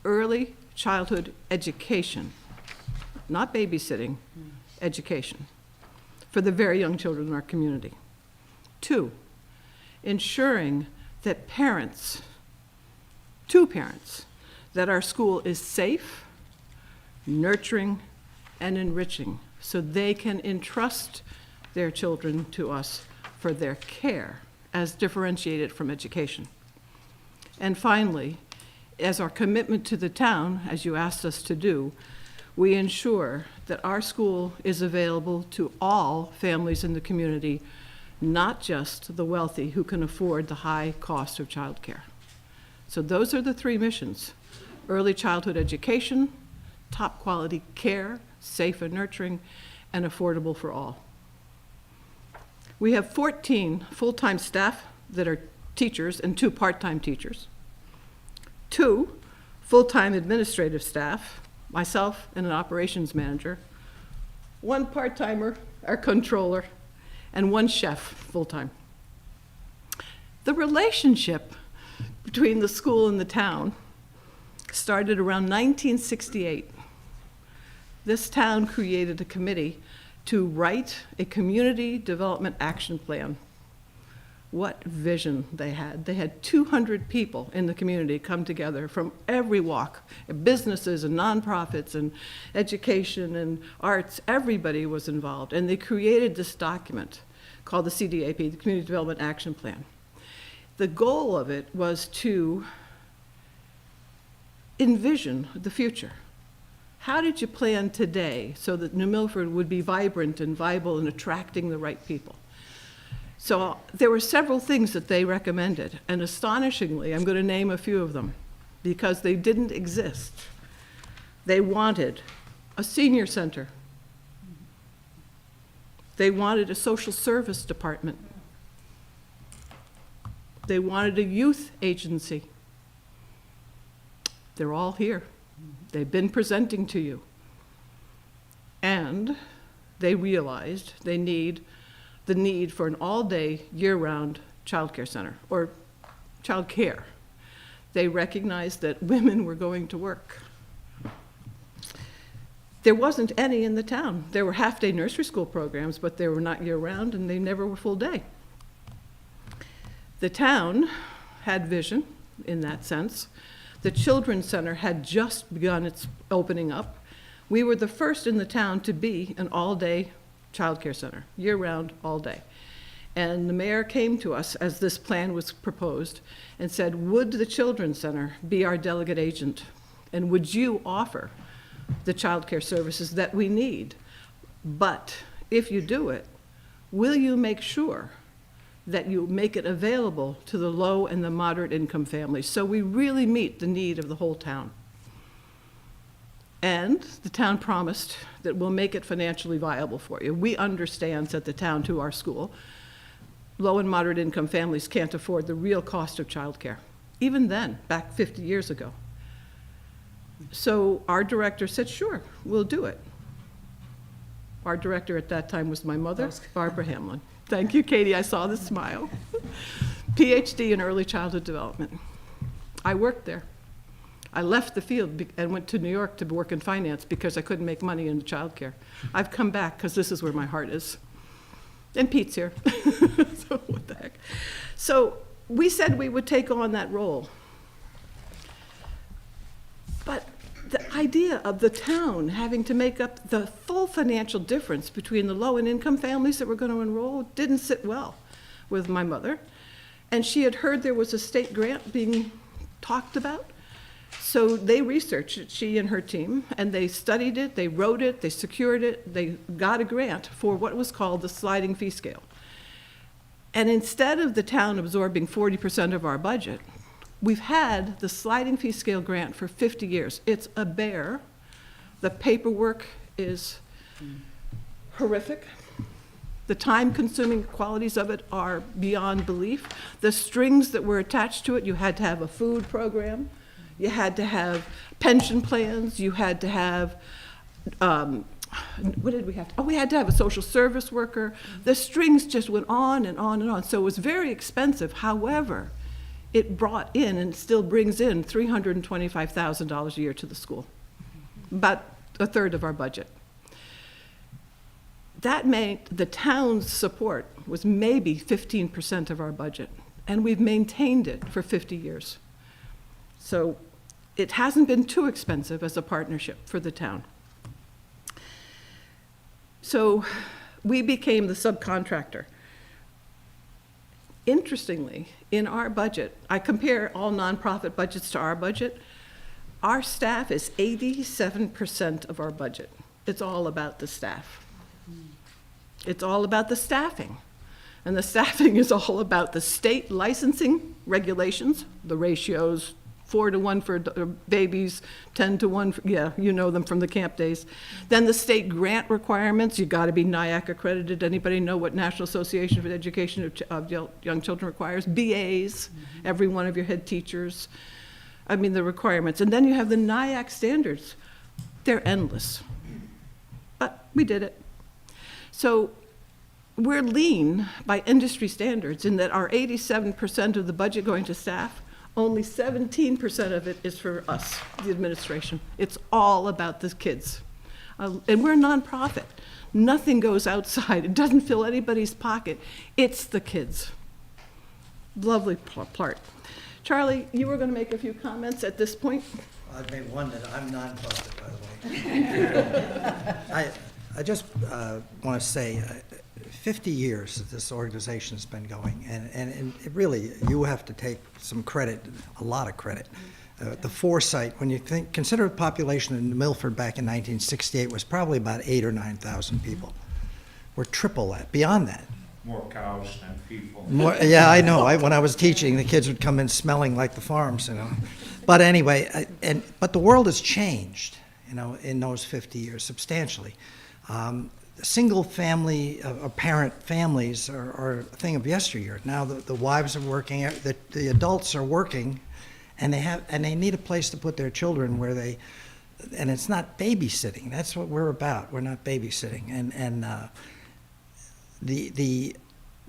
early childhood education, not babysitting, education, for the very young children in our community. 2, ensuring that parents, that our school is safe, nurturing, and enriching, so they can entrust their children to us for their care, as differentiated from education. And finally, as our commitment to the town, as you asked us to do, we ensure that our school is available to all families in the community, not just the wealthy who can afford the high cost of childcare. So those are the 3 missions: early childhood education, top quality care, safe and nurturing, and affordable for all. We have 14 full-time staff that are teachers and 2 part-time teachers, 2 full-time administrative staff, myself and an operations manager, 1 part-timer, our controller, and 1 chef full-time. The relationship between the school and the town started around 1968. This town created a committee to write a community development action plan. What vision they had. They had 200 people in the community come together from every walk, businesses and nonprofits and education and arts. Everybody was involved, and they created this document called the CDAP, the Community Development Action Plan. The goal of it was to envision the future. how did you plan today so that New Milford would be vibrant and viable and attracting the right people? So there were several things that they recommended, and astonishingly, I'm going to name a few of them because they didn't exist. They wanted a senior center. They wanted a social service department. They wanted a youth agency. They're all here. They've been presenting to you. And they realized the need for an all-day, year-round childcare center, or childcare. They recognized that women were going to work. There wasn't any in the town. There were half-day nursery school programs, but they were not year-round, and they never were full-day. The town had vision in that sense. The Children's Center had just begun its opening up. We were the first in the town to be an all-day childcare center, year-round, all day. And the mayor came to us as this plan was proposed and said, would the Children's Center be our delegate agent? And would you offer the childcare services that we need? But if you do it, will you make sure that you make it available to the low and the moderate income families so we really meet the need of the whole town? And the town promised that we'll make it financially viable for you. We understand, said the town to our school, low and moderate income families can't afford the real cost of childcare. Even then, back 50 years ago. So our director said, sure, we'll do it. Our director at that time was my mother, Barbara Hamlin. Thank you, Katie, I saw the smile. PhD in early childhood development. I worked there. I left the field and went to New York to work in finance because I couldn't make money in childcare. I've come back because this is where my heart is. And Pete's here. So what the heck. So we said we would take on that role. But the idea of the town having to make up the full financial difference between the low and income families that were going to enroll didn't sit well with my mother. And she had heard there was a state grant being talked about. So they researched it, she and her team, and they studied it, they wrote it, they secured it, they got a grant for what was called the sliding fee scale. And instead of the town absorbing 40% of our budget, we've had the sliding fee scale grant for 50 years. It's a bear. The paperwork is horrific. The time-consuming qualities of it are beyond belief. The strings that were attached to it, you had to have a food program, you had to have pension plans, you had to have, what did we have to, we had to have a social service worker. The strings just went on and on and on. So it was very expensive. However, it brought in and still brings in $325,000 a year to the school, about a third of our budget. That made the town's support was maybe 15% of our budget, and we've maintained it for 50 years. So it hasn't been too expensive as a partnership for the town. So we became the subcontractor. Interestingly, in our budget, I compare all nonprofit budgets to our budget, our staff is 87% of our budget. It's all about the staff. It's all about the staffing. And the staffing is all about the state licensing regulations, the ratios, 4-to-1 for babies, 10-to-1, for, yeah, you know them from the camp days. Then the state grant requirements, you gotta be NIAC accredited. Anybody know what National Association for the Education of Young Children requires? BAs, every one of your head teachers. I mean, the requirements. And then you have the NIAC standards. They're endless. But we did it. So we're lean by industry standards in that our 87% of the budget going to staff, only 17% of it is for us, the administration. It's all about the kids. And we're a nonprofit. Nothing goes outside. It doesn't fill anybody's pocket. It's the kids. Lovely part. Charlie, you were going to make a few comments at this point. I've made one that I'm nonprofit, by the way. I just want to say, 50 years that this organization has been going, and it really, you have to take some credit, a lot of credit, the foresight, when you consider the population in Milford back in 1968 was probably about 8,000 or 9,000 people. We're triple that, beyond that. More cows than people. More, yeah, I know. When I was teaching, the kids would come in smelling like the farms, But anyway, but the world has changed, in those 50 years substantially. Single family, parent families are a thing of yesteryear. Now the wives are working, the adults are working, and they need a place to put their children and it's not babysitting. That's what we're about. We're not babysitting, and the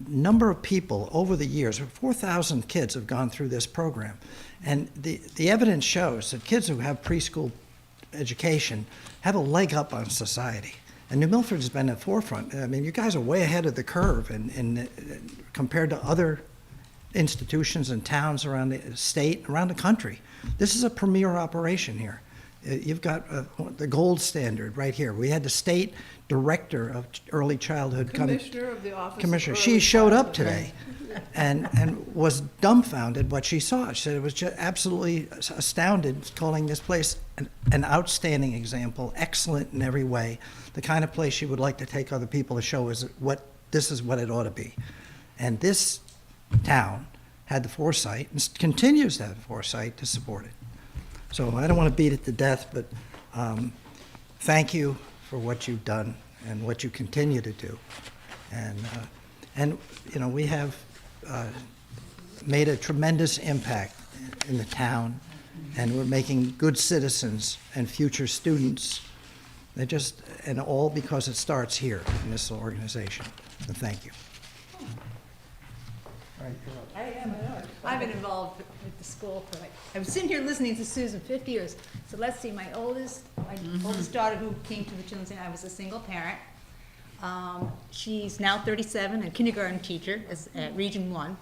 number of people over the years, 4,000 kids have gone through this program, and the evidence shows that kids who have preschool education have a leg up on society. And New Milford has been at the forefront. I mean, you guys are way ahead of the curve compared to other institutions and towns around the state, around the country. This is a premier operation here. You've got the gold standard right here. We had the state director of early childhood Commissioner of the Office Commissioner. of She Early showed up Childhood. today and was dumbfounded what she saw. She said it was just absolutely astounded, calling this place an outstanding example, excellent in every way, the kind of place she would like to take other people to show this is what it ought to be. And this town had the foresight and continues to have the foresight to support it. So I don't want to beat it to death, but thank you for what you've done and what you continue to do. And we have made a tremendous impact in the town, and we're making good citizens and future students. And all because it starts here in this organization. So thank you. I've been involved with the school for I've been sitting here listening to Susan 50 years. So let's see, my oldest daughter who came to the Children's Center, I was a single parent. She's now 37, a kindergarten teacher at Region 1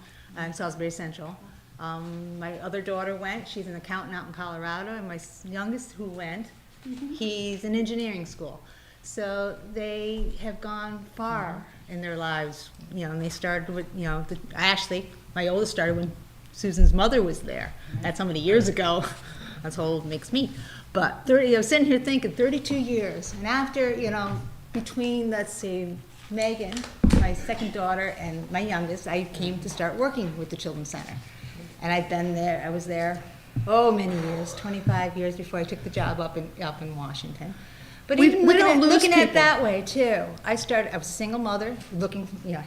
in Salisbury Central. My other daughter went, she's an accountant out in Colorado, and my youngest who went, he's in engineering school. So they have gone far in their lives, and they started with, Ashley, my oldest, started when Susan's mother was there. That's how many years ago. That's how old it makes me. But I was sitting here thinking 32 years, and after, between, let's see, Megan, my second daughter, and my youngest, I came to start working with the Children's Center. And I was there, many years, 25 years before I took the job up in Washington. But even looking at it that way too, I was a single mother,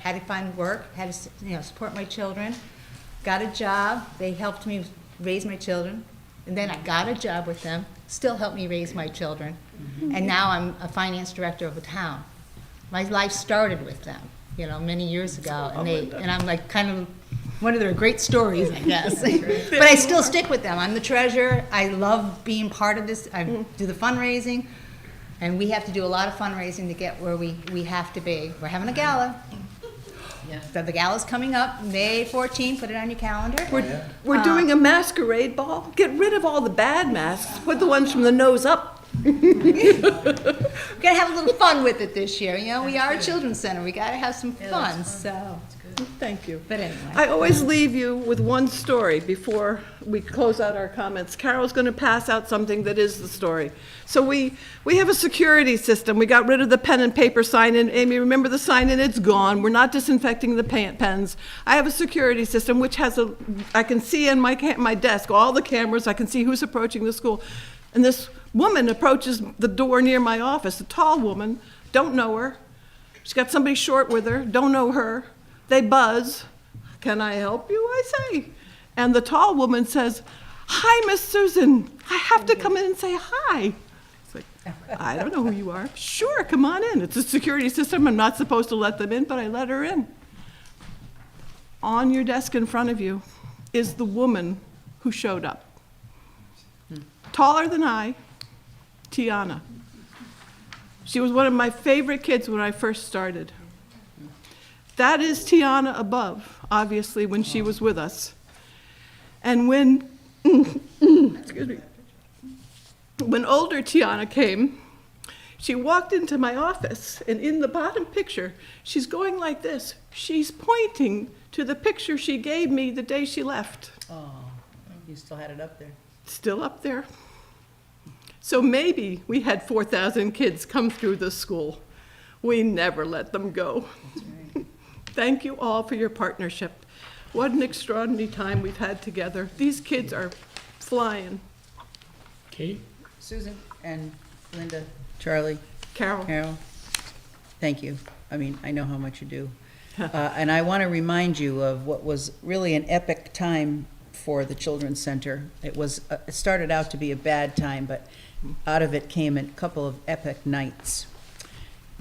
had to find work, had to, support my children, got a job, they helped me raise my children, and then I got a job with them, still helped me raise my children, and now I'm a finance director of a town. My life started with them, many years ago, and I'm like kind of one of their great stories, I guess. But I still stick with them. I'm the treasurer. I love being part of this. I do the fundraising, and we have to do a lot of fundraising to get where we have to be. We're having a gala. Yeah. So the gala's coming up, May 14th, put it on your calendar. We're doing a masquerade ball. Get rid of all the bad masks. Put the ones from the nose up. We're gonna have a little fun with it this year. We are a children's center. We gotta have some fun, so. Thank you. But anyway. I always leave you with one story before we close out our comments. Carol's going to pass out something that is the story. So we have a security system. We got rid of the pen and paper sign-in. Amy, remember the sign-in? It's gone. We're not disinfecting the pens. I have a security system which has I can see in my desk all the cameras. I can see who's approaching the school. And this woman approaches the door near my office, a tall woman, don't know her. She's got somebody short with her, don't know her. They buzz, "Can I help you?" I say. And the tall woman says, "Hi, Miss Susan. I have to come in and say hi." It's like, I don't know who you are. "Sure, come on in. It's a security system. I'm not supposed to let them in, but I let her in." On your desk in front of you is the woman who showed up. Taller than I, Tiana. She was one of my favorite kids when I first started. That is Tiana above, obviously, when she was with us. And when, excuse me, when older Tiana came, she walked into my office, and in the bottom picture, she's going like this. She's pointing to the picture she gave me the day she left. Oh, you still had it up there. still up there. So maybe we had 4,000 kids come through the school. We never let them go. Thank you all for your partnership. What an extraordinary time we've had together. These kids are flying. Kate? Susan and Linda, Charlie. Carol. Thank you. I mean, I know how much you do. And I want to remind you of what was really an epic time for the Children's Center. It started out to be a bad time, but out of it came a couple of epic nights.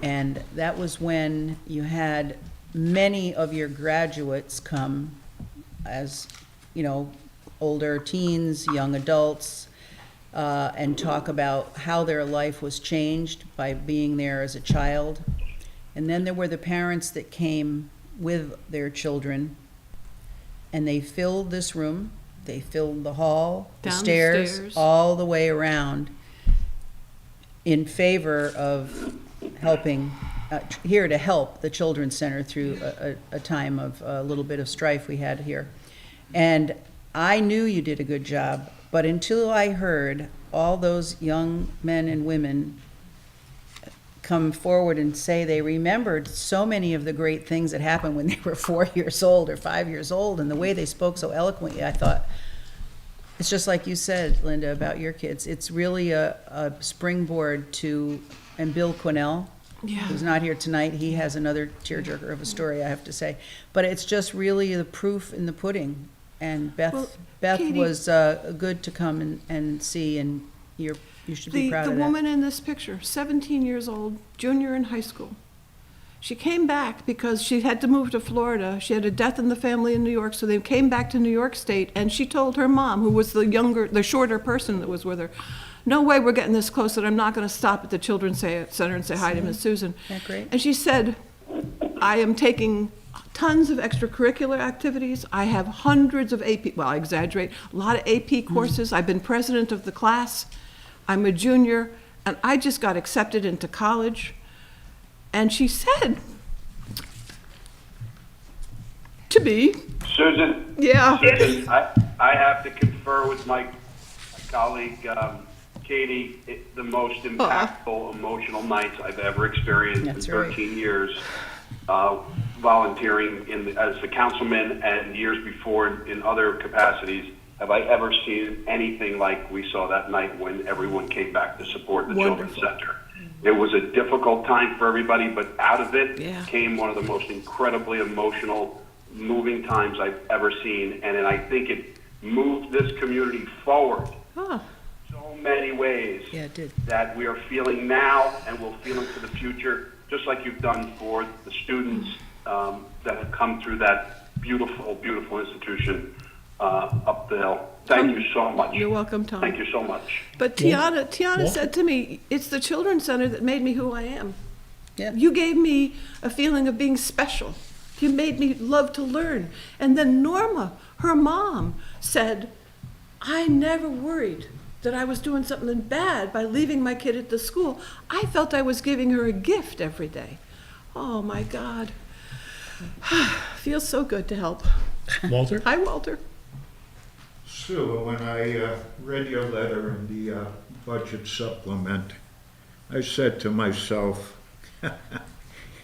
And that was when you had many of your graduates come as, older teens, young adults, and talk about how their life was changed by being there as a child. And then there were the parents that came with their children, and they filled this room, they filled the hall, the Down the stairs, stairs. all the way around in favor of helping, here to help the Children's Center through a time of a little bit of strife we had here. And I knew you did a good job, but until I heard all those young men and women come forward and say they remembered so many of the great things that happened when they were 4 years old or 5 years old, and the way they spoke so eloquently, I thought, it's just like you said, Linda, about your kids. It's really a springboard to, and Bill Quinnell, who's not here tonight, he has another tearjerker of a story, I have to say. But it's just really the proof in the pudding. And Beth Katie, was good to come and see, and you should be proud of that. The woman in this picture, 17 years old, junior in high school. She came back because she had to move to Florida. She had a death in the family in New York, so they came back to New York State, and she told her mom, who was the shorter person that was with her, no way we're getting this close that I'm not going to stop at the Children's Center and say hi to Miss Susan. Isn't that great? And she said, I am taking tons of extracurricular activities. I have hundreds of AP, well, I exaggerate, a lot of AP courses. I've been president of the class. I'm a junior, and I just got accepted into college. And she said to me, Susan? Yeah. Susan, I have to confer with my colleague, Katie, the most impactful, emotional nights I've ever experienced in 13 years, volunteering as a councilman and years before in other capacities. Have I ever seen anything like we saw that night when everyone came back to support the Children's Center? It was a difficult time for everybody, but out of it came one of the most incredibly emotional, moving times I've ever seen. And I think it moved this community forward so many ways that we are feeling now and will feel into the future, just like you've done for the students that have come through that beautiful, beautiful institution up the hill. Thank you so much. You're welcome, Tom. Thank you so much. But Tiana said to me, it's the Children's Center that made me who I am. Yeah. You gave me a feeling of being special. You made me love to learn. And then Norma, her mom, said, I never worried that I was doing something bad by leaving my kid at the school. I felt I was giving her a gift every day. Oh, my God. Feels so good to help. Walter? Hi, Walter. Sue, when I read your letter in the budget supplement, I said to myself,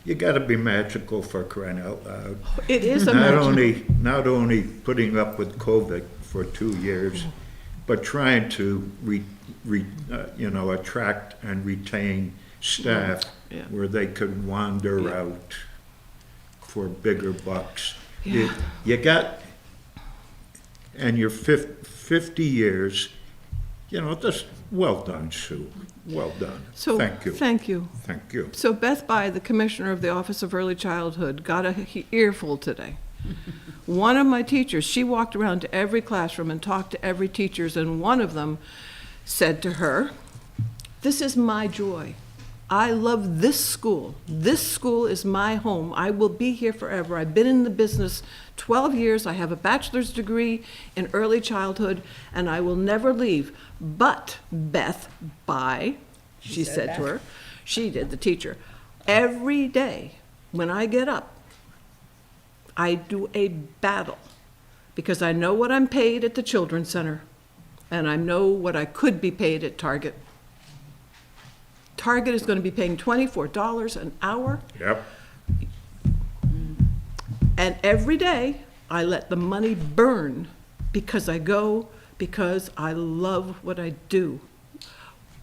you got to be magical for crying out loud. It is a Not only putting up with COVID for 2 years, but trying to attract and retain staff where they could wander out for bigger bucks. Yeah. You got, and you're 50 years, just well done, Sue. Well done. So, thank you. Thank you. Thank you. So Beth By, the Commissioner of the Office of Early Childhood, got a earful today. One of my teachers, she walked around to every classroom and talked to every teacher, and one of them said to her, this is my joy. I love this school. This school is my home. I will be here forever. I've been in the business 12 years. I have a bachelor's degree in early childhood, and I will never leave. But Beth By, she said to her, she did, the teacher, every day when I get up, I do a battle because I know what I'm paid at the Children's Center. and I know what I could be paid at Target. Target is going to be paying $24 an hour, Yep. and every day I let the money burn because I go, because I love what I do.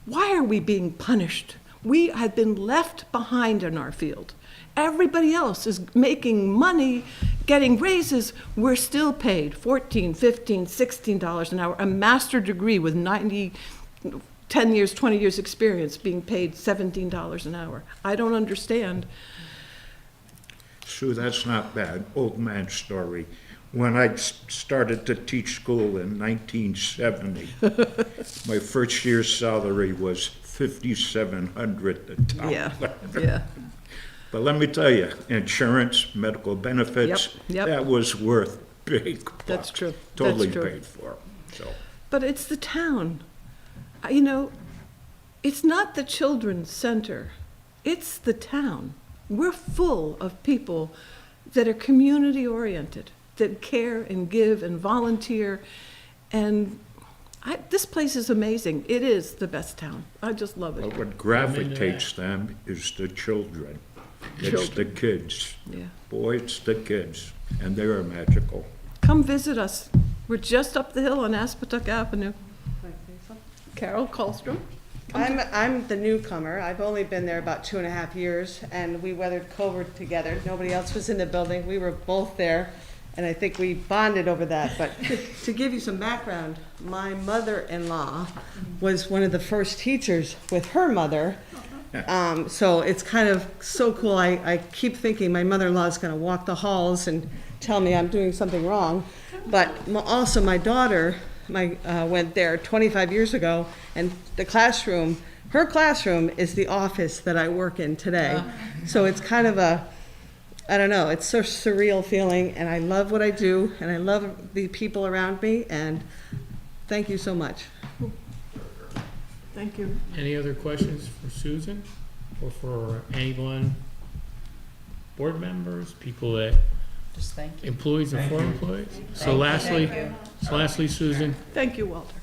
Why are we being punished? We have been left behind in our field. Everybody else is making money, getting raises. We're still paid $14, $15, $16 an hour. A master's degree with 10 years, 20 years experience being paid $17 an hour. I don't understand. Sue, that's not bad. Old man story. When I started to teach school in 1970, my first year's salary was $5,700 a dollar. Yeah. But let me tell you, insurance, medical benefits, Yep. that was worth big bucks. That's true. Totally That's true. paid for. So, But it's the town. You know, it's not the children's center. It's the town. We're full of people that are community-oriented, that care and give and volunteer. And this place is amazing. It is the best town. I just love it. but what gravitates them is the children. It's the kids. Yeah. Boy, it's the kids. And they are magical. Come visit us. We're just up the hill on Aspetuck Avenue. Carol Colstrom. I'm the newcomer. I've only been there about 2.5 years, and we weathered COVID together. Nobody else was in the building. We were both there, and I think we bonded over that. But to give you some background, my mother-in-law was one of the first teachers with her mother. So it's kind of so cool. I keep thinking my mother-in-law is going to walk the halls and tell me I'm doing something wrong. But also my daughter went there 25 years ago, and the classroom, her classroom is the office that I work in today. So it's kind of I don't know, it's so surreal feeling, and I love what I do, and I love the people around me, and thank you so much. Thank you. Any other questions for Susan or for anyone? Board members, people that, Just thank you. employees and Thank former you. employees? Thank you. So lastly, Susan. Thank you, Walter.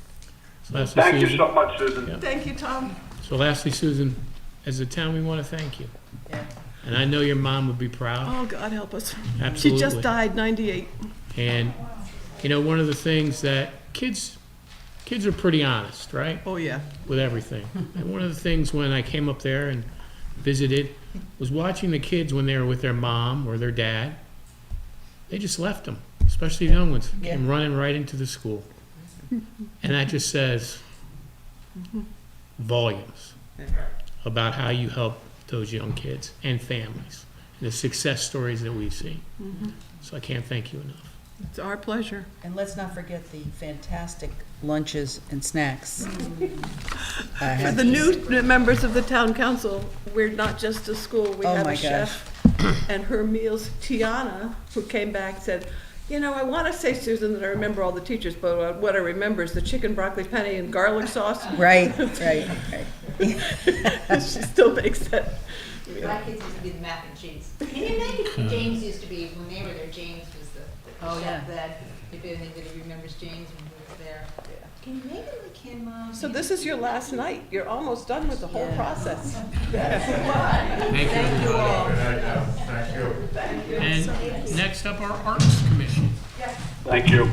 So lastly, Thank you Susan. so much, Susan. Yeah. Thank you, Tom. So lastly, Susan, as a town, we want to thank you. Yeah. And I know your mom would be proud. Oh, God help us. Absolutely. She just died, 98. And, you know, one of the things that kids are pretty honest, right? Oh, yeah. With everything. And one of the things when I came up there and visited was watching the kids when they were with their mom or their dad. They just left them, especially the young ones, came running right into the school. And that just says volumes about how you help those young kids and families, and the success stories that we've seen. So I can't thank you enough. It's our pleasure. And let's not forget the fantastic lunches and snacks. For the new members of the town council, we're not just a school, we Oh have my a chef. And her meals, Tiana, who came back, said, you know, I want to say, Susan, that I remember all the teachers, but what I remember is the chicken broccoli penne and garlic sauce. Right. She still makes that. My kids used to be the mac and cheese. Can you make it? James used to be, when they were there, James was the chef that, if anybody remembers James when he was there. Can you make it like him, Mom? So this is your last night. You're almost done with the whole process. Thank you all. Thank you. Thank you. And next up, our Arts Commission. Thank you.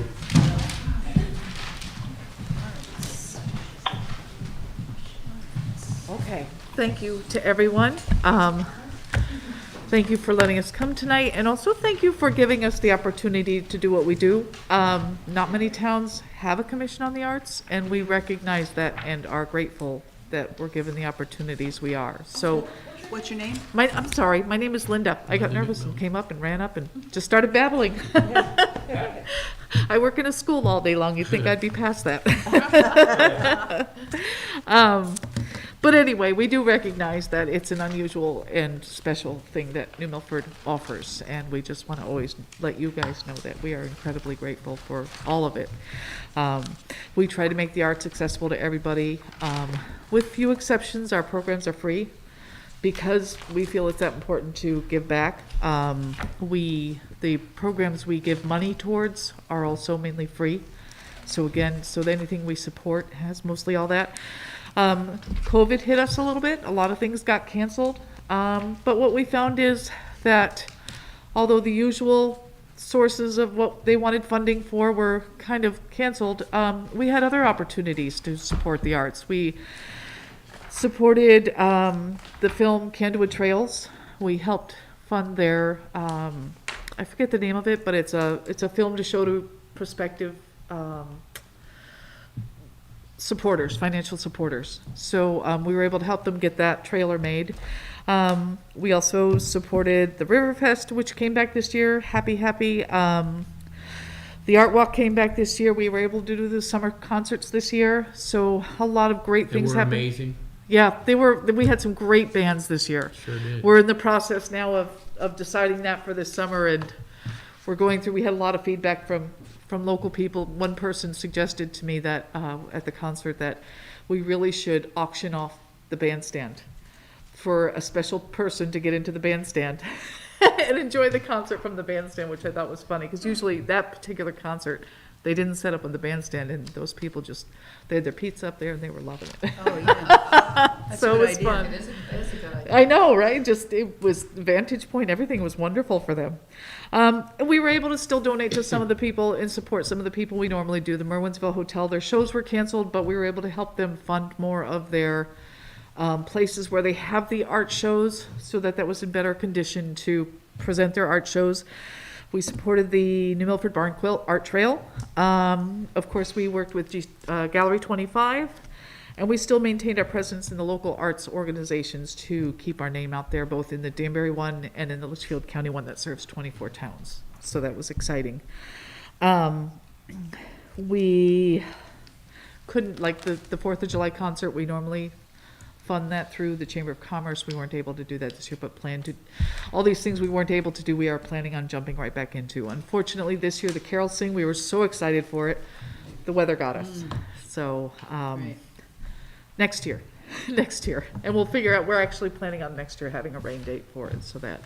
Okay, thank you to everyone. Thank you for letting us come tonight, and also thank you for giving us the opportunity to do what we do. Not many towns have a commission on the arts, and we recognize that and are grateful that we're given the opportunities we are. So, What's your name? I'm sorry, my name is Linda. I got nervous and came up and ran up and just started babbling. I work in a school all day long. You'd think I'd be past that. But anyway, we do recognize that it's an unusual and special thing that New Milford offers, and we just want to always let you guys know that we are incredibly grateful for all of it. We try to make the arts accessible to everybody. With few exceptions, our programs are free because we feel it's that important to give back. The programs we give money towards are also mainly free. So again, so anything we support has mostly all that. COVID hit us a little bit. A lot of things got canceled. But what we found is that although the usual sources of what they wanted funding for were kind of canceled, we had other opportunities to support the arts. We supported the film Candlewood Trails. We helped fund their, I forget the name of it, but it's a film to show to prospective supporters, financial supporters. So we were able to help them get that trailer made. We also supported the Riverfest, which came back this year. Happy. The Art Walk came back this year. We were able to do the summer concerts this year. So a lot of great things happened. They were amazing. Yeah, they were. We had some great bands this year. Sure did. We're in the process now of deciding that for this summer, and we're going through. We had a lot of feedback from local people. One person suggested to me that at the concert that we really should auction off the bandstand for a special person to get into the bandstand and enjoy the concert from the bandstand, which I thought was funny because usually that particular concert they didn't set up on the bandstand, and those people just, they had their pizza up there and they were loving it. Oh, yeah. That's So a it good was idea. fun. It is a good idea. I know, right? Just, it was vantage point, everything was wonderful for them. And we were able to still donate to some of the people and support some of the people we normally do. The Merwinsville Hotel, their shows were canceled, but we were able to help them fund more of their places where they have the art shows so that was in better condition to present their art shows. We supported the New Milford Barn Quilt Art Trail. Of course, we worked with Gallery 25, and we still maintained our presence in the local arts organizations to keep our name out there, both in the Danbury one and in the Litchfield County one that serves 24 towns. So that was exciting. We couldn't, like the 4th of July concert, we normally fund that through the Chamber of Commerce. We weren't able to do that this year, but plan to. All these things we weren't able to do, we are planning on jumping right back into. Unfortunately, this year, the Carol Sing, we were so excited for it. The weather got us. So, next year. And we'll figure out, we're actually planning on next year having a rain date for it so that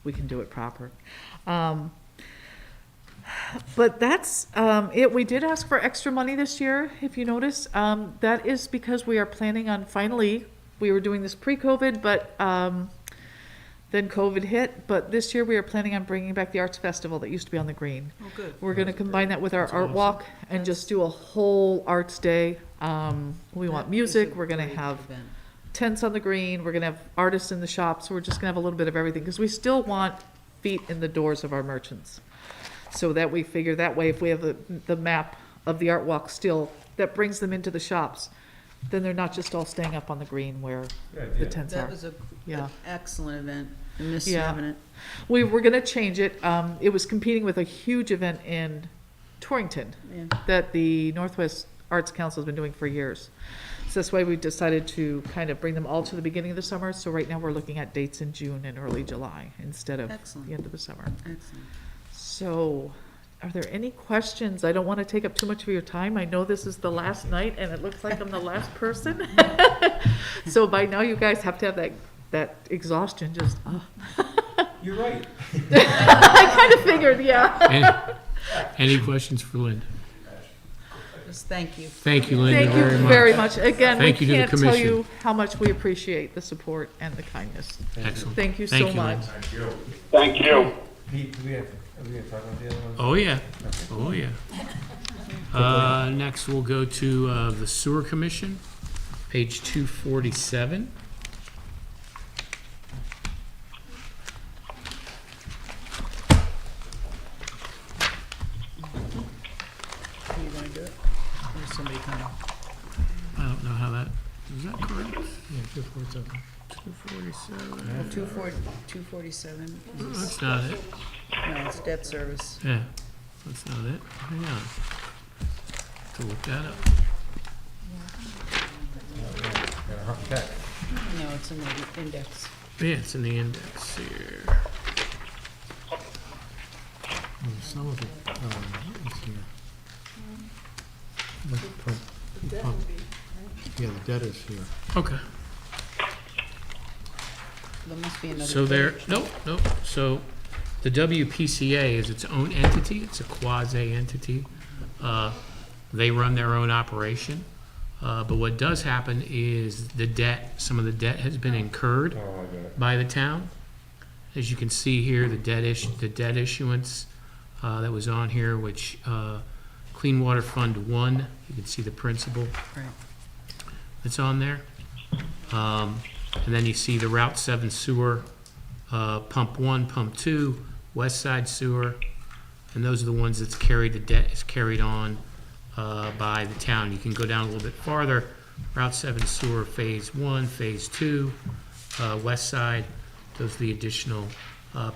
we can do it proper. But that's it. We did ask for extra money this year, if you notice. That is because we are planning on finally, we were doing this pre-COVID, but then COVID hit. But this year we are planning on bringing back the Arts Festival that used to be on the Green. Oh, good. We're going to combine that with our Art Walk and just do a whole Arts Day. We want music. We're going to have tents on the Green. We're going to have artists in the shops. We're just going to have a little bit of everything because we still want feet in the doors of our merchants. So that we figure that way, if we have the map of the Art Walk still, that brings them into the shops, then they're not just all staying up on the Green where the tents are. That was an excellent event. I miss Yeah. having it. We were gonna change it. It was competing with a huge event in Torrington Yeah. that the Northwest Arts Council has been doing for years. So that's why we decided to kind of bring them all to the beginning of the summer. So right now we're looking at dates in June and early July instead of Excellent. the end of the summer. Excellent. So, are there any questions? I don't want to take up too much of your time. I know this is the last night, and it looks like I'm the last person. So by now, you guys have to have that exhaustion. Just, You're right. I kind of figured, yeah. Any questions for Linda? Just thank you. Thank you, Linda, Thank you very much. very much. Again, we Thank you to the can't tell commission. you how much we appreciate the support and the kindness. Excellent. Thank you Thank so you, much. Linda. Thank you. Pete, are we gonna talk about the other ones? Oh, yeah. Oh, yeah. Next, we'll go to the Sewer Commission, page 247. Are you gonna do it? Or somebody coming? I don't know how that, is that correct? Yeah, 247. 247. 247. That's not it. No, it's debt service. Yeah, that's not it. Hang on. To look that up. Gotta hunt back. No, it's in the index. Yeah, it's in the index here. Some of it is here. Yeah, the debt is here. Okay. There must be another. So there, page. nope. So the WPCA is its own entity. It's a quasi-entity. They run their own operation. But what does happen is some of the debt has been incurred by the town. As you can see here, the debt issuance that was on here, which Clean Water Fund 1, you can see the principal that's on there. And then you see the Route 7 sewer, Pump 1, Pump 2, West Side Sewer, and those are the ones that's the debt is carried on by the town. You can go down a little bit farther, Route 7 sewer Phase 1, Phase 2, West Side, those are the additional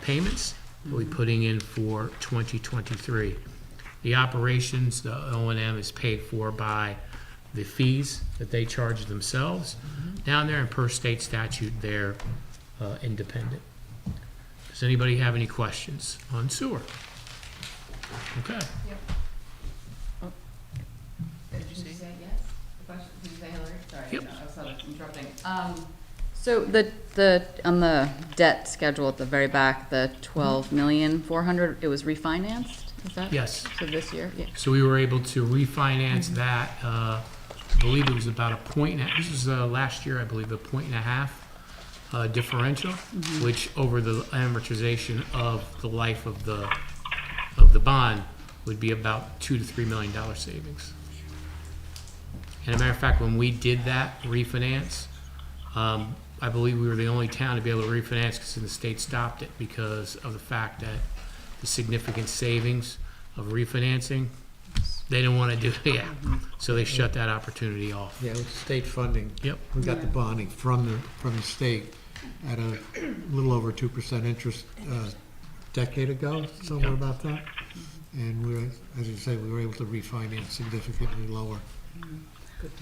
payments we'll be putting in for 2023. The operations, the O&M is paid for by the fees that they charge themselves down there, and per state statute, they're independent. Does anybody have any questions on sewer? Okay. Did you say yes? The question, did you say Hillary? Sorry, Yep. no, I was interrupting. So on the debt schedule at the very back, the 12,400,000, it was refinanced, is that? Yes. So this year, yeah. So we were able to refinance that, I believe it was about a point, this was last year, I believe, 1.5 differential, which over the amortization of the life of the bond would be about $2 to $3 million savings. And a matter of fact, when we did that refinance, I believe we were the only town to be able to refinance because the state stopped it because of the fact that the significant savings of refinancing, they didn't want to do it, so they shut that opportunity off. Yeah, it was state funding. Yep. We got the bonding from the state at a little over 2% interest decade ago, somewhere about that. And we were, as you say, we were able to refinance significantly lower.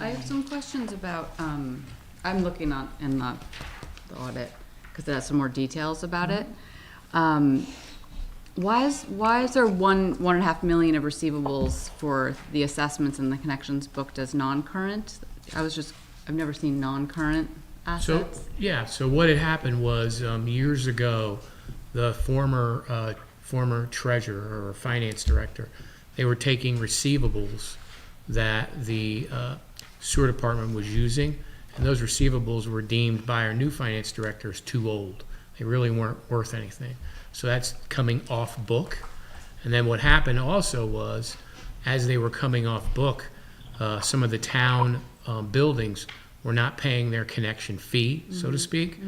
I have some questions about, I'm looking in the audit, because it has some more details about it. Why is there 1.5 million of receivables for the assessments and the connections booked as non-current? I've never seen non-current assets. So what had happened was, years ago, the former treasurer or finance director, they were taking receivables that the sewer department was using, and those receivables were deemed by our new finance director as too old. They really weren't worth anything. So that's coming off book. And then what happened also was, as they were coming off book, some of the town buildings were not paying their connection fee, so to speak.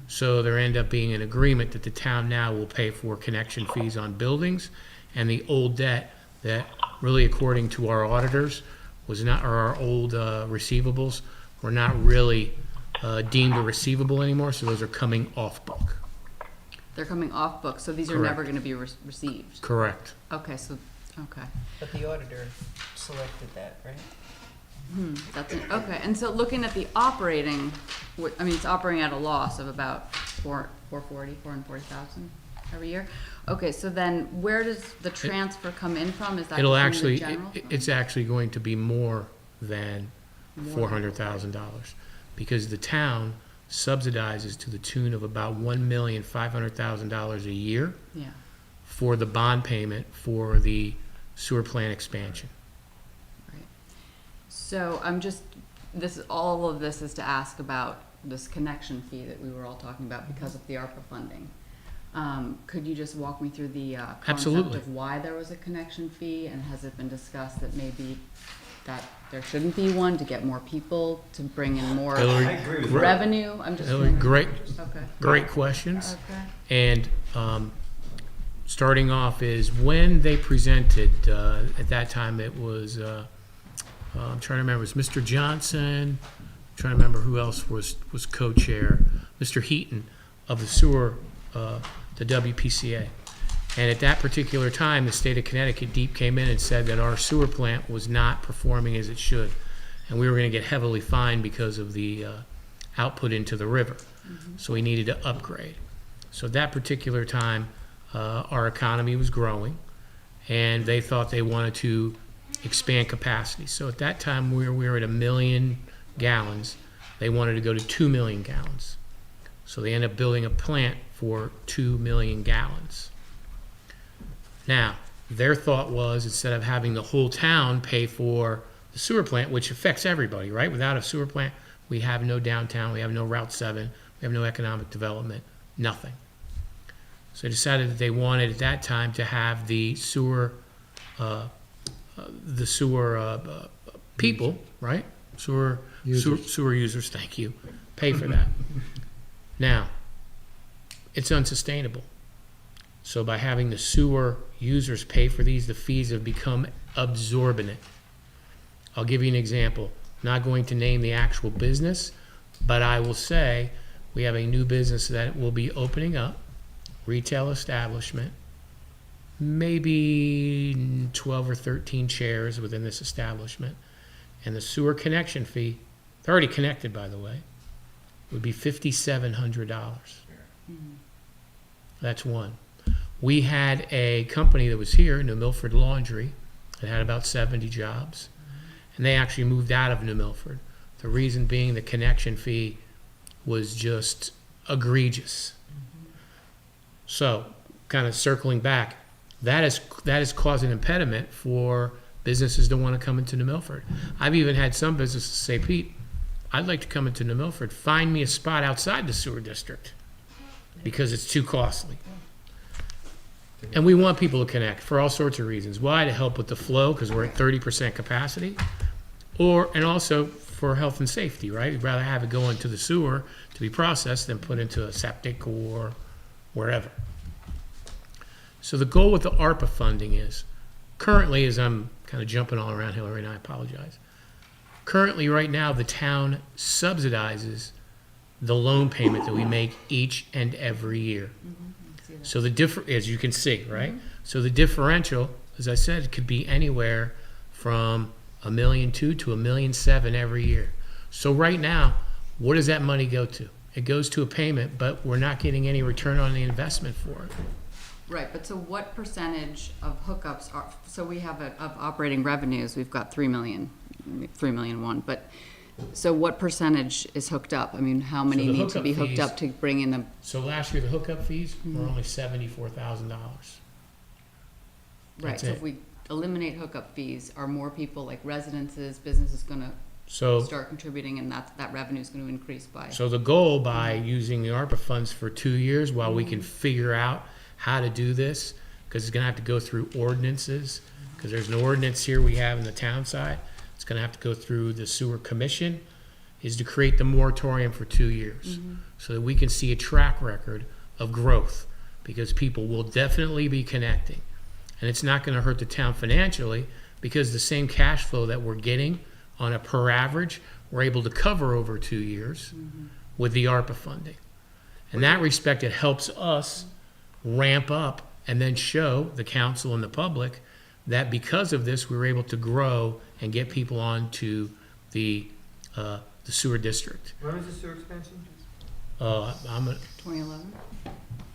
So there ended up being an agreement that the town now will pay for connection fees on buildings, and the old debt that really, according to our auditors, was not, or our old receivables were not really deemed a receivable anymore, so those are coming off book. They're coming off book, so these are Correct. never going to be received? Correct. Okay. But the auditor selected that, right? That's it. Okay, and so looking at the operating, it's operating at a loss of about 440,000 every year. Okay, so then where does the transfer come in from? Is that It'll from the actually, general fund? it's actually going to be more than $400,000 because the town subsidizes to the tune of about $1,500,000 a year Yeah. for the bond payment for the sewer plant expansion. So all of this is to ask about this connection fee that we were all talking about because of the ARPA funding. Could you just walk me through the concept Absolutely. of why there was a connection fee, and has it been discussed that maybe that there shouldn't be one to get more people, to bring in more revenue? I'm just Hillary, great, Okay. great questions. Okay. And starting off is when they presented, at that time it was, I'm trying to remember, it was Mr. Johnson, I'm trying to remember who else was co-chair, Mr. Heaton of the sewer, the WPCA. And at that particular time, the state of Connecticut Deep came in and said that our sewer plant was not performing as it should. And we were going to get heavily fined because of the output into the river. So we needed to upgrade. So at that particular time, our economy was growing, and they thought they wanted to expand capacity. So at that time, we were at 1 million gallons. They wanted to go to 2 million gallons. So they ended up building a plant for 2 million gallons. Now, their thought was, instead of having the whole town pay for the sewer plant, which affects everybody, right? Without a sewer plant, we have no downtown, we have no Route 7, we have no economic development, nothing. So they decided that they wanted at that time to have the sewer people, right? Sewer users, thank you, pay for that. Now, it's unsustainable. So by having the sewer users pay for these, the fees have become exorbitant. I'll give you an example. Not going to name the actual business, but I will say we have a new business that will be opening up, retail establishment, maybe 12 or 13 chairs within this establishment. And the sewer connection fee, they're already connected, by the way, would be $5,700. That's one. We had a company that was here, New Milford Laundry, that had about 70 jobs, and they actually moved out of New Milford. The reason being the connection fee was just egregious. So, kind of circling back, that has caused an impediment for businesses to want to come into New Milford. I've even had some businesses say, Pete, I'd like to come into New Milford. Find me a spot outside the sewer district because it's too costly. And we want people to connect for all sorts of reasons. Why? To help with the flow, because we're at 30% capacity, and also for health and safety, right? We'd rather have it go into the sewer to be processed than put into a septic or wherever. So the goal with the ARPA funding is, currently, as I'm kind of jumping all around Hillary, and I apologize, currently right now the town subsidizes the loan payment that we make each and every year. So as you can see, right? So the differential, as I said, could be anywhere from $1.2 million to $1.7 million every year. So right now, what does that money go to? It goes to a payment, but we're not getting any return on the investment for it. Right, but so what percentage of hookups are, so we have of operating revenues, we've got 3 million, 3,000,001, but so what percentage is hooked up? I mean, how many the need to hookup be hooked fees- up to bring in the, So last year, the hookup fees were only $74,000. right, That's so it. if we eliminate hookup fees, are more people like residences, businesses gonna So, start contributing and that revenue is gonna increase by? so the goal by using the ARPA funds for 2 years while we can figure out how to do this, because it's gonna have to go through ordinances, because there's an ordinance here we have in the town side. It's gonna have to go through the sewer commission, is to create the moratorium for 2 years. So that we can see a track record of growth, because people will definitely be connecting. And it's not gonna hurt the town financially, because the same cash flow that we're getting on a per average, we're able to cover over 2 years with the ARPA funding. In that respect, it helps us ramp up and then show the council and the public that because of this, we were able to grow and get people onto the sewer district. When was the sewer expansion? I'm 2011?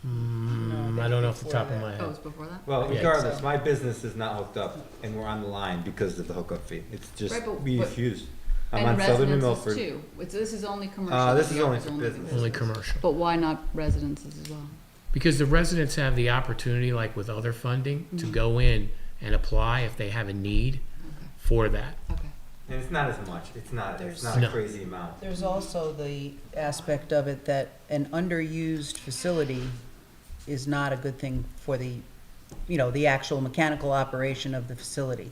I don't know off the top of my Oh, it head. was before that? Well, Yeah. regardless, my business is not hooked up, and we're on the line because of the hookup fee. It's just, Right, but- we but- refuse. I'm And on Southern New residences Milford. too. This is only commercial. This the is only ARPA's for business. Only commercial. But why not residences as well? Because the residents have the opportunity, like with other funding, to go in and apply if they have a need for that. Okay. And it's not as much. It's not No. a crazy amount. There's also the aspect of it that an underused facility is not a good thing for the, the actual mechanical operation of the facility.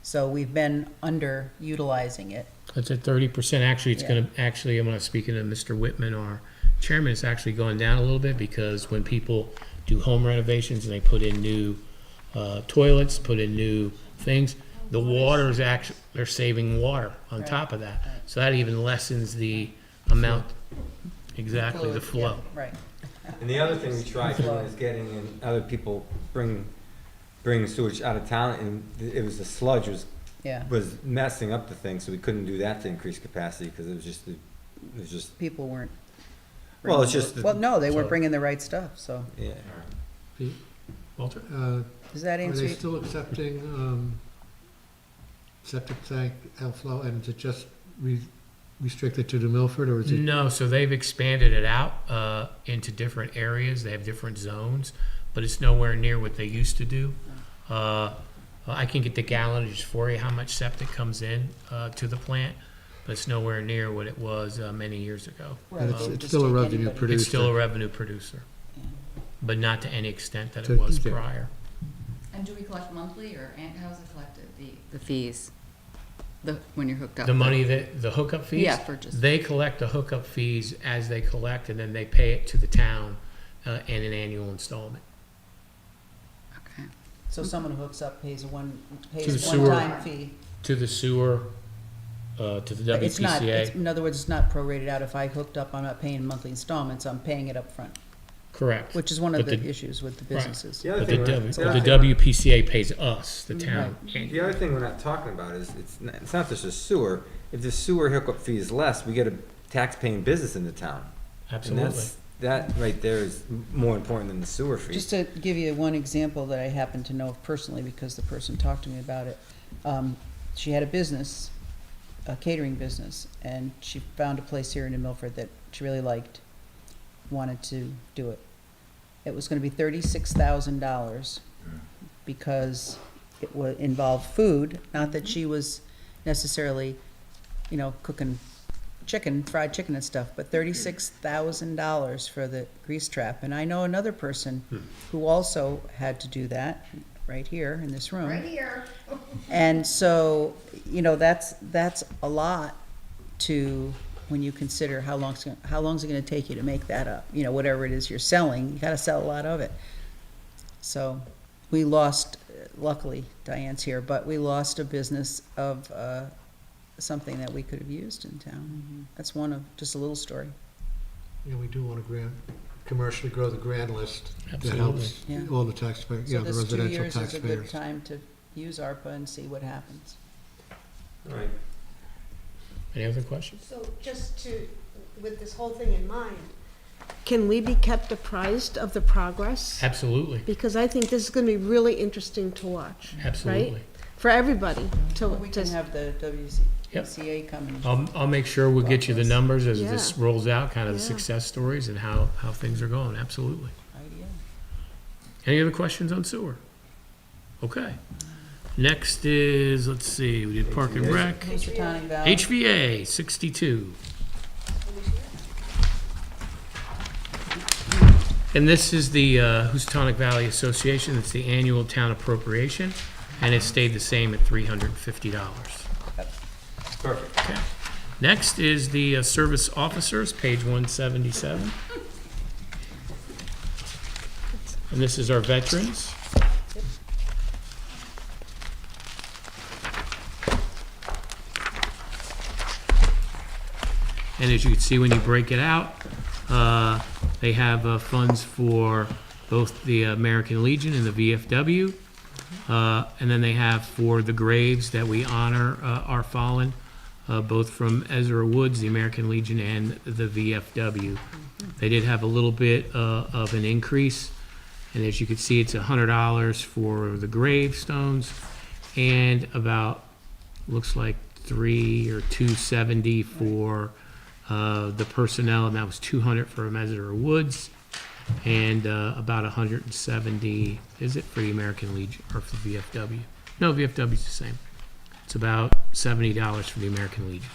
So we've been underutilizing it. It's at 30%. Actually, it's Yeah. I'm gonna speaking to Mr. Whitman, our chairman, it's actually gone down a little bit, because when people do home renovations and they put in new toilets, put in new things, the water is actually, they're saving water on top of that. So that even lessens the amount, exactly, the flow. Yeah, right. And the other thing we tried doing is getting in other people bring sewage out of town, and it was the sludge Yeah. was messing up the thing, so we couldn't do that to increase capacity because it was just People weren't. Well, it's bringing just the- Well, no, they weren't so- bringing the right stuff, so. yeah. Pete, Walter? Does that are answer? they your- still accepting septic tank outflow, and is it just restricted to New Milford, or is it? No, so they've expanded it out into different areas. They have different zones, but it's nowhere near what they used to do. I can get the gallonage for you, how much septic comes in to the plant, but it's nowhere near what it was many years ago. Right, And they would it's just still a take revenue anybody. producer. It's still a revenue producer, but not to any extent that To it was keep it. prior. And do we collect monthly, or how's it collected, the fees? When you're hooked up? The money that, the hookup fees? Yeah, for just. They collect the hookup fees as they collect, and then they pay it to the town in an annual installment. Okay. So someone who hooks up pays To the pays sewer. one-time fee. To the sewer, to the It's not, WPCA. in other words, it's not prorated out. If I hooked up, I'm not paying monthly installments, I'm paying it up front, Correct. which is one of But the issues with the right. businesses. The other But thing, the WPCA pays us, the town. the other thing we're not talking about is, it's not just a sewer. If the sewer hookup fee is less, we get a tax-paying business in the town. Absolutely. And that right there is more important than the sewer fee. Just to give you one example that I happen to know of personally, because the person talked to me about it. She had a business, a catering business, and she found a place here in New Milford that she really liked, wanted to do it. It was gonna be $36,000 because it would involve food, not that she was necessarily, cooking chicken, fried chicken and stuff, but $36,000 for the grease trap. And I know another person who also had to do that, right here in this room. Right here. And so, that's a lot to, when you consider how long's it gonna take you to make that up? Whatever it is you're selling, you gotta sell a lot of it. So, we lost, luckily Diane's here, but we lost a business of, something that we could have used in town. That's just a little story. Yeah, we do want to commercially grow the grand list. That Absolutely. helps Yeah. all the taxpayers, So the this 2 residential years is a good taxpayers. time to use ARPA and see what happens. Right. Any other questions? So with this whole thing in mind, can we be kept apprised of the progress? Absolutely. Because I think this is gonna be really interesting to watch. Absolutely. Right? For everybody to. We can have the WCA come and. I'll make sure we'll get you the numbers as this Yeah. rolls out, kind of the Yeah. success stories and how things are going, absolutely. Idea. Any other questions on sewer? Okay. Next is, let's see, we did Park and Rec. Housatonic Valley. HVA, 62. And this is the Housatonic Valley Association, it's the annual town appropriation, and it stayed the same at $350. Perfect. Okay. Next is the service officers, page 177. And this is our veterans. And as you can see, when you break it out, they have funds for both the American Legion and the VFW. And then they have for the graves that we honor our fallen, both from Ezra Woods, the American Legion, and the VFW. They did have a little bit of an increase, and as you can see, it's $100 for the gravestones, and about, looks like $270 for the personnel, and that was $200 for Ezra Woods, and about $170, is it for the American Legion, or for the VFW? No, VFW's the same. It's about $70 for the American Legion.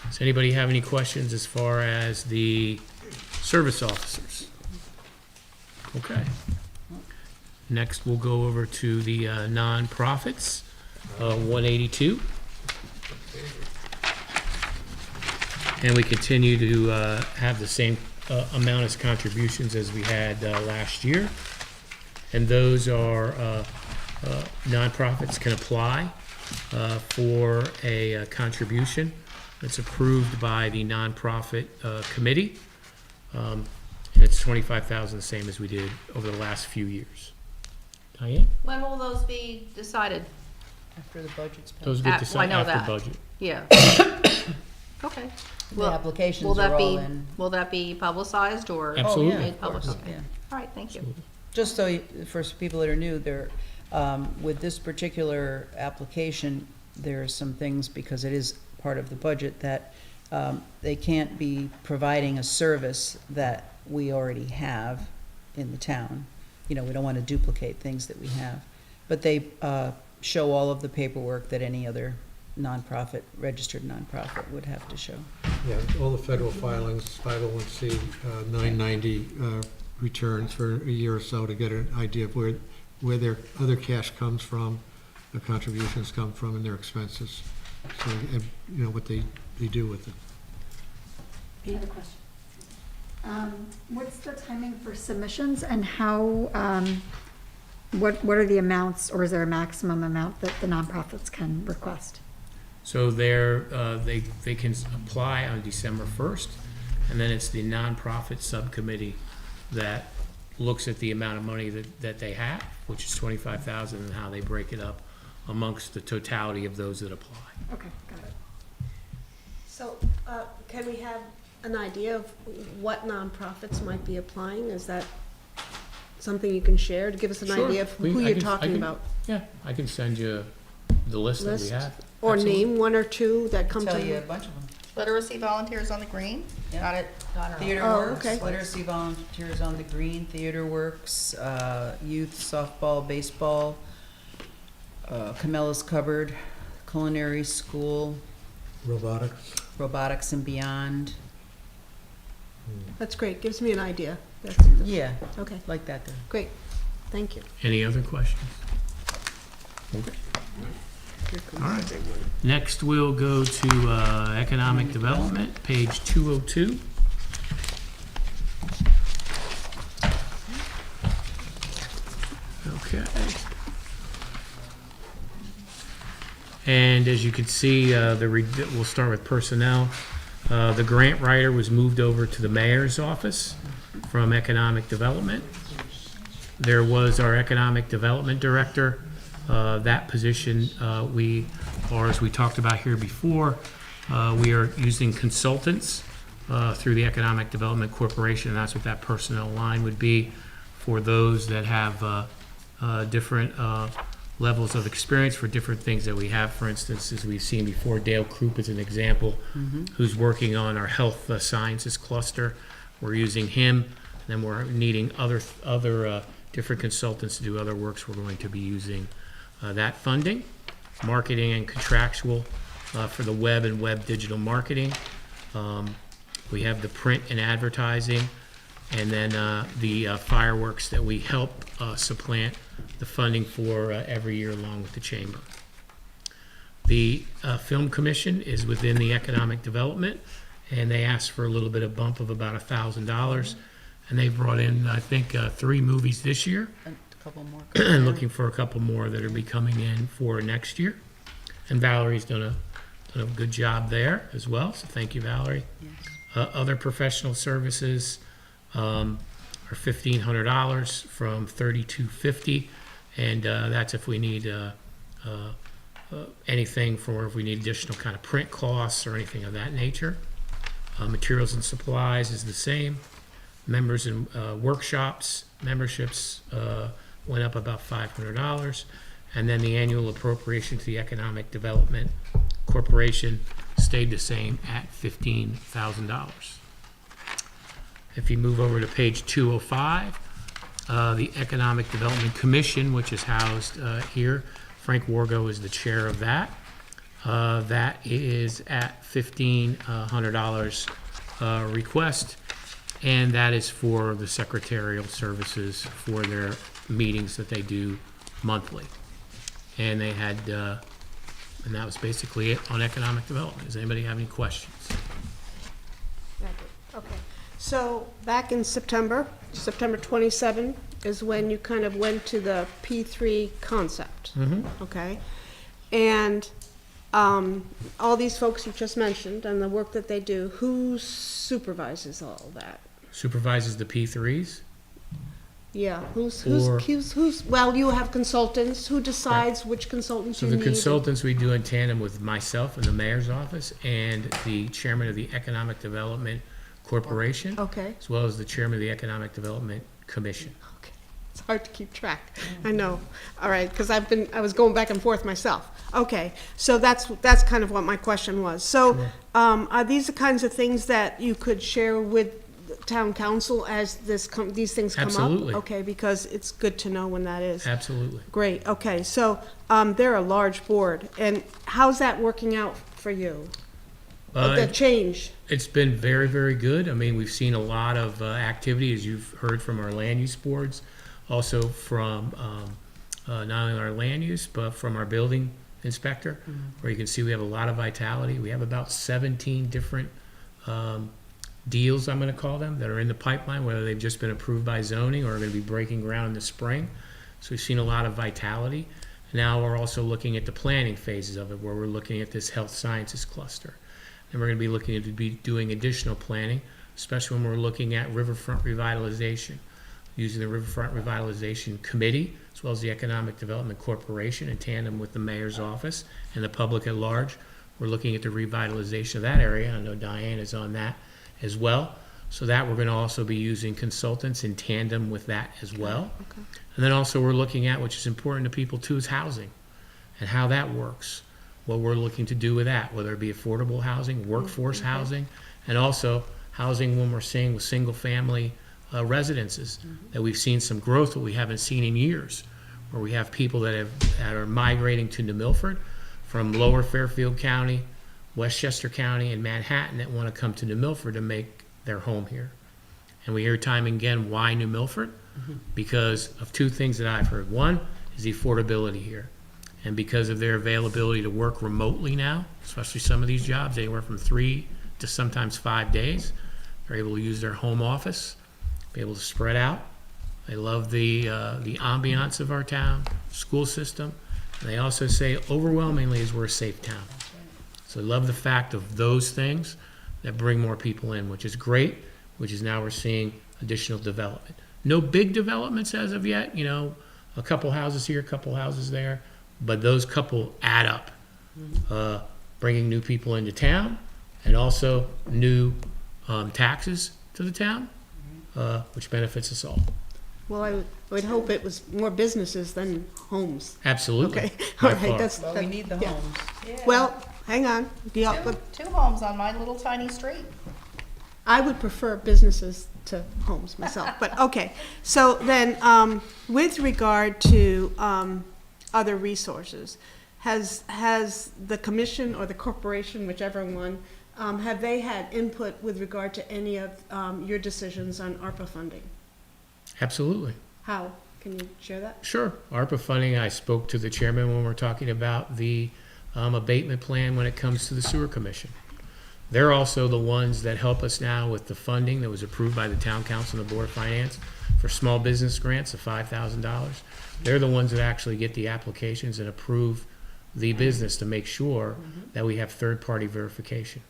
Does anybody have any questions as far as the service officers? Okay. Next, we'll go over to the nonprofits, 182. And we continue to have the same amount as contributions as we had last year. And those are, nonprofits can apply for a contribution that's approved by the nonprofit committee. And it's $25,000, the same as we did over the last few years. Diane? When will those be decided? After the budget's passed. Those get decided I know after that. budget. Yeah. Okay. The applications Will that are all be, in. will that be publicized or? Absolutely. Oh, yeah, Made of public? course, Okay. yeah. All right, thank you. Just so, for people that are new, with this particular application, there are some things, because it is part of the budget, that they can't be providing a service that we already have in the town. We don't want to duplicate things that we have. But they show all of the paperwork that any other nonprofit, registered nonprofit would have to show. Yeah, all the federal filings, 501c, 990 returns for a year or so to get an idea of where their other cash comes from, their contributions come from, and their expenses. So, and, you know, what they do with it. I have a question. What's the timing for submissions and how, what are the amounts, or is there a maximum amount that the nonprofits can request? So they can apply on December 1st, and then it's the nonprofit subcommittee that looks at the amount of money that they have, which is $25,000, and how they break it up amongst the totality of those that apply. Okay, got it. So, can we have an idea of what nonprofits might be applying? Is that something you can share to give us an Sure. idea of who you're talking about? Yeah, I can send you the list that we List? have. Or Absolutely. name one or two that come to Tell mind? you a bunch of them. Literacy volunteers on the green? Yeah. Got it. Theater Oh, Works, okay. Literacy Volunteers on the Green, Theater Works, Youth Softball, Baseball, Camilla's Cupboard, Culinary School, Robotics and Beyond. That's great, gives me an idea. Yeah, Okay, like that there. great, thank you. Any other questions? All right. Next, we'll go to Economic Development, page 202. Okay. And as you can see, we'll start with personnel. The grant writer was moved over to the mayor's office from Economic Development. There was our Economic Development Director. That position, we are, as we talked about here before, we are using consultants through the Economic Development Corporation, and that's what that personnel line would be for those that have different levels of experience for different things that we have. For instance, as we've seen before, Dale Krupp is an example, who's working on our health sciences cluster. We're using him, then we're needing other different consultants to do other works. We're going to be using that funding. Marketing and contractual for the web and web digital marketing. We have the print and advertising, and then the fireworks that we help supplant the funding for every year along with the chamber. The Film Commission is within the Economic Development, and they asked for a little bit of bump of about $1,000, and they brought in, I think, 3 movies this year. A couple more. And looking for a couple more that will be coming in for next year. And Valerie's done a good job there as well, so thank you, Valerie. Yes. Other professional services are $1,500 from $3,250, and that's if we need anything for if we need additional kind of print costs or anything of that nature. Materials and supplies is the same. Members and workshops, memberships went up about $500, and then the annual appropriation to the Economic Development Corporation stayed the same at $15,000. If you move over to page 205, the Economic Development Commission, which is housed here, Frank Wargo is the chair of that. That is at $1,500 request, and that is for the secretarial services for their meetings that they do monthly. And they had, and that was basically it on economic development. Does anybody have any questions? Okay, so back in September 27 is when you kind of went to the P3 concept, okay? And all these folks you just mentioned and the work that they do, who supervises all that? Supervises the P3s? Yeah, Or- who's, well, you have consultants, who decides which consultants So you the need? consultants we do in tandem with myself and the mayor's office and the chairman of the Economic Development Corporation. Okay. As well as the chairman of the Economic Development Commission. Okay, it's hard to keep track, I know, all right, because I was going back and forth myself. Okay, so that's kind of what my question was. So, are these the kinds of things that you could share with the town council as these things come up? Absolutely. Okay, because it's good to know when that is. Absolutely. Great, okay, so, they're a large board, and how's that working out for you? The change? It's been very, very good. I mean, we've seen a lot of activity, as you've heard from our land use boards, also from not only our land use, but from our building inspector, where you can see we have a lot of vitality. We have about 17 different deals, I'm going to call them, that are in the pipeline, whether they've just been approved by zoning or are going to be breaking ground in the spring. So we've seen a lot of vitality. Now we're also looking at the planning phases of it, where we're looking at this health sciences cluster. And we're going to be looking to be doing additional planning, especially when we're looking at riverfront revitalization, using the Riverfront Revitalization Committee, as well as the Economic Development Corporation, in tandem with the mayor's office and the public at large. We're looking at the revitalization of that area. I know Diane is on that as well. So that we're going to also be using consultants in tandem with that as well. Okay. And then also we're looking at, which is important to people too, is housing and how that works. What we're looking to do with that, whether it be affordable housing, workforce housing, and also housing when we're seeing with single-family residences, that we've seen some growth that we haven't seen in years, where we have people that are migrating to New Milford from lower Fairfield County, Westchester County, and Manhattan that want to come to New Milford to make their home here. And we hear time and again, why New Milford? Because of two things that I've heard. One is the affordability here. And because of their availability to work remotely now, especially some of these jobs, anywhere from 3 to sometimes 5 days, they're able to use their home office, be able to spread out. They love the ambiance of our town, school system. And they also say overwhelmingly is we're a safe town. So they love the fact of those things that bring more people in, which is great, which is now we're seeing additional development. No big developments as of yet, you know, a couple houses here, a couple houses there, but those couple add up, bringing new people into town and also new taxes to the town, which benefits us all. Well, I would hope it was more businesses than homes. Absolutely. Okay, By all right, far. Well, we need the yeah. homes. Well, hang on. Two homes on my little tiny street. I would prefer businesses to homes myself, but okay. So then, with regard to other resources, has the commission or the corporation, whichever one, have they had input with regard to any of your decisions on ARPA funding? Absolutely. How? Can you share that? Sure. ARPA funding, I spoke to the chairman when we're talking about the abatement plan when it comes to the sewer commission. They're also the ones that help us now with the funding that was approved by the town council and the board of finance for small business grants of $5,000. They're the ones that actually get the applications and approve the business to make sure that we have third-party verification.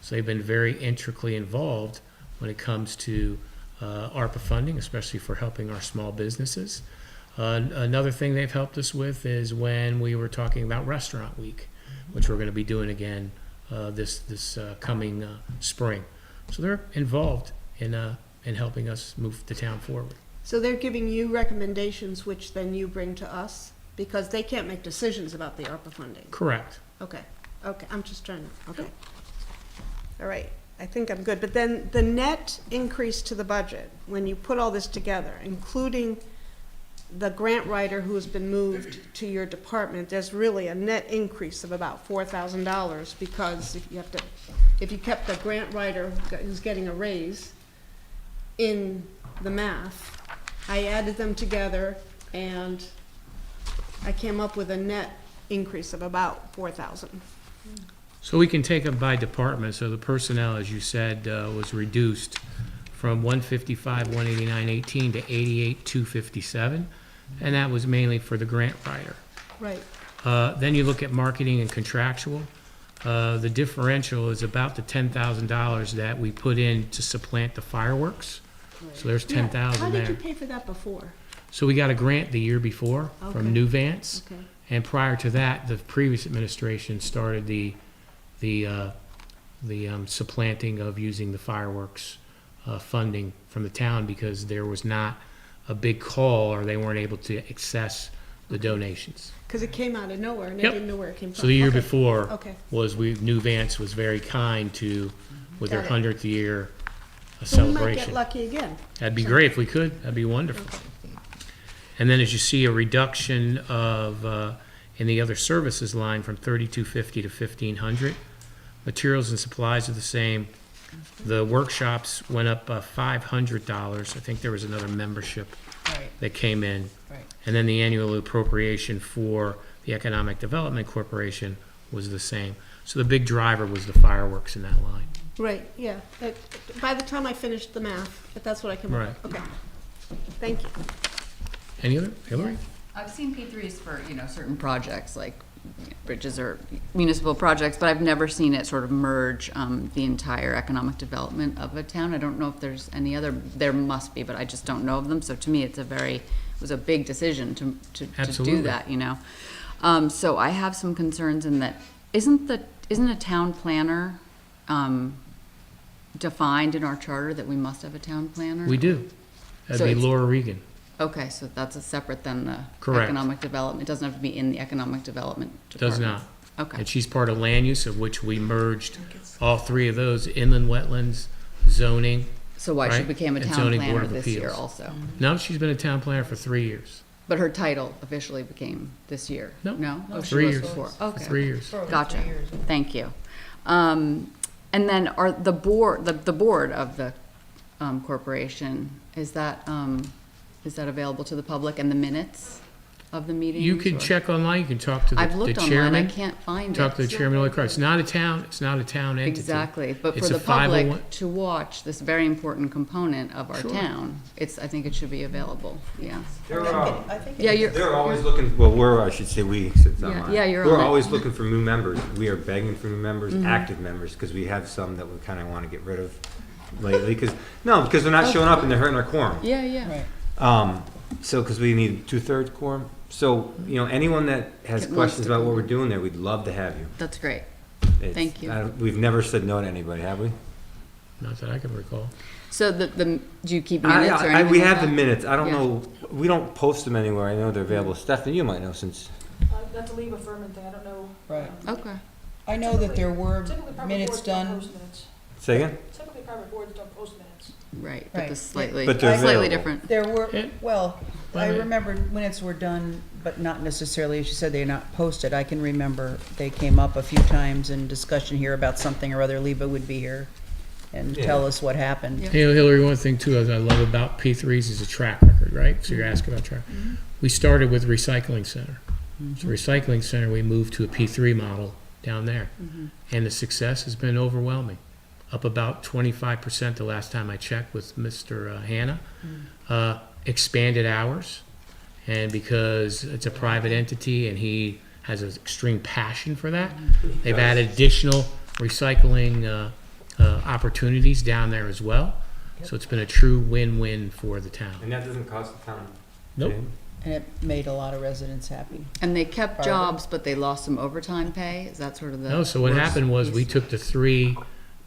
So they've been very intricately involved when it comes to ARPA funding, especially for helping our small businesses. Another thing they've helped us with is when we were talking about Restaurant Week, which we're going to be doing again this coming spring. So they're involved in helping us move the town forward. So they're giving you recommendations, which then you bring to us, because they can't make decisions about the ARPA funding. Correct. Okay, okay, I'm just trying to, okay. All right, I think I'm good. But then the net increase to the budget, when you put all this together, including the grant writer who has been moved to your department, there's really a net increase of about $4,000, because if you kept the grant writer who's getting a raise in the math, I added them together and I came up with a net increase of about 4,000. So we can take them by department. So the personnel, as you said, was reduced from 155, 189.18 to 88,257, and that was mainly for the grant writer. Right. Then you look at marketing and contractual. The differential is about the $10,000 that we put in to supplant the fireworks. So there's $10,000 there. How did you pay for that before? So we got a grant the year before from New Vance, Okay. and prior to that, the previous administration started the supplanting of using the fireworks funding from the town, because there was not a big call, or they weren't able to access the donations. Because it came out of nowhere and they Yep. didn't know where it came from. So the year Okay. before Okay. was New Vance was very kind to, with their Got it. 100th year a So we might celebration. get lucky again. That'd be great if we could. That'd be wonderful. And then as you see a reduction of, in the other services line from 3250 to 1500. Materials and supplies are the same. The workshops went up $500. I think there was another membership Right. that came in. Right. And then the annual appropriation for the Economic Development Corporation was the same. So the big driver was the fireworks in that line. Right, yeah. By the time I finished the math, if that's what I come up with. Okay. Thank you. Any other? Hillary? I've seen P3s for, certain projects, like bridges or municipal projects, but I've never seen it sort of merge the entire economic development of a town. I don't know if there's any other, there must be, but I just don't know of them. So to me, it was a big decision to do that, So I have some concerns in that, isn't a town planner defined in our charter that we must have a town planner? We do. That'd So be it's- Laura Regan. Okay, so that's a separate than the Correct. economic development. It doesn't have to be in the economic development Does department. not. Okay. And she's part of land use, of which we merged all three of those: inland wetlands, zoning. So why she right, became a and town zoning board planner of this year appeals. also? No, she's been a town planner for 3 years. But her title officially became this year? No. No? Oh, she 3 was years. before. For Okay. 3 years. Gotcha. Thank you. And then are the board of the corporation, is that available to the public, and the minutes of the meetings? You can or- check online, you can talk to the I've the looked online, chairman. I can't find it. Talk to the chairman of the It's not a town entity. Exactly, but for It's a the 501 public to watch this very important component of our Sure. town, I think it should be available, yeah. Yeah, you're. They're always looking, well, I should say we, since I'm Yeah, on. yeah, you're We're on it. always looking for new members. We are begging for new members, Mhm. active members, because we have some that we kind of want to get rid of lately, because they're not showing up and they're hurting our quorum. Yeah, yeah. Right. So, because we need 2/3 quorum. So, anyone that has Get questions most about of what them. we're doing there, we'd love to have you. That's great. It's- Thank you. We've never said no to anybody, have we? Not that I can recall. So do you keep minutes or anything We like have the that? minutes. I don't Yeah. know, we don't post them anywhere. I know they're available. Stephanie, you might know since, That's a leave affirming thing, I don't know. Right. Okay. I know that there were Typically, private minutes boards don't done. post minutes. say again? Typically, private boards don't post minutes. Right, but Right. the slightly, But they're slightly available. different. There were, Yeah. well, Wait a I minute. remember minutes were done, but not necessarily, as you said, they're not posted. I can remember they came up a few times in discussion here about something or other. Leva would be here and tell us what happened. Yeah. Hillary, one thing too I love about P3s is a track record, right? So you're asking about track. We started with recycling center. So recycling center, we moved to a P3 model down there. And the success has been overwhelming. Up about 25% the last time I checked with Mr. Hanna. Expanded hours. And because it's a private entity and he has an extreme passion for that, they've added additional recycling opportunities down there as well. So it's been a true win-win for the town. And that doesn't cost the town. Nope. And it made a lot of residents happy. And they kept Barbara? jobs, but they lost some overtime pay? Is that sort of the? No, so what worst happened was we piece? took the 3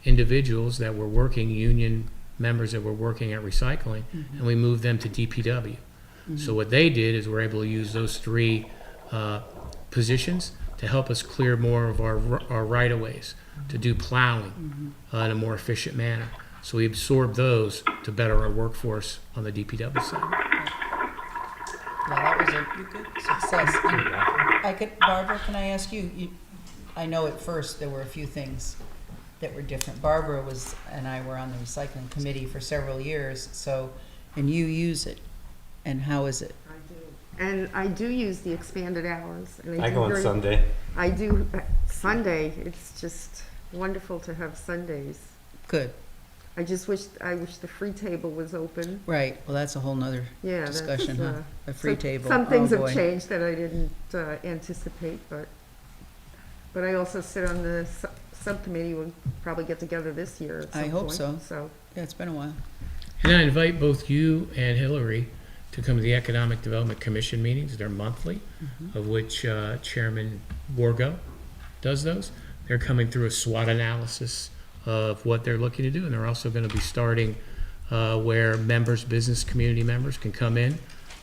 individuals that were working, union members that were working at recycling, and we moved them to DPW. So what they did is we're able to use those 3 positions to help us clear more of our right-of-ways, to do plowing in a more efficient manner. So we absorbed those to better our workforce on the DPW side. Yeah, that was a success. Barbara, can I ask you, I know at first there were a few things that were different. Barbara and I were on the recycling committee for several years, and you use it. And how is it? I do. And I do use the expanded hours. And I do go on very- Sunday. I do, Sunday, it's just wonderful to have Sundays. Good. I wish the free table was open. Right, well, that's a whole nother Yeah, discussion, that's, huh? The free so- table. Some things Oh, have boy. changed that I didn't anticipate, but I also sit on the subcommittee. We'll probably get together this year at some I hope point, so. So, Yeah, it's been a while. And I invite both you and Hillary to come to the Economic Development Commission meetings. They're monthly, of which Chairman Wargo does those. They're coming through a SWOT analysis of what they're looking to do, and they're also going to be starting where business community members can come in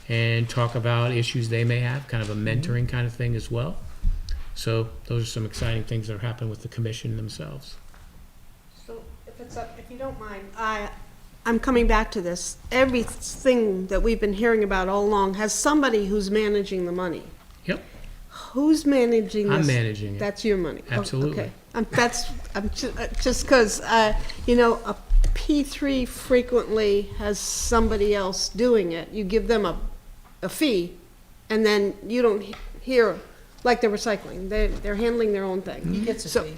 and talk about issues they may have, kind of a mentoring kind of thing as well. So those are some exciting things that are happening with the commission themselves. So if you don't mind, I'm coming back to this. Everything that we've been hearing about all along has somebody who's managing the money. Yep. Who's managing this? I'm managing it. That's your money? Oh, Absolutely. Okay. I'm just because, you know, a P3 frequently has somebody else doing it. You give them a fee, and then you don't hear, like they're recycling. They're handling their own thing. He gets a fee.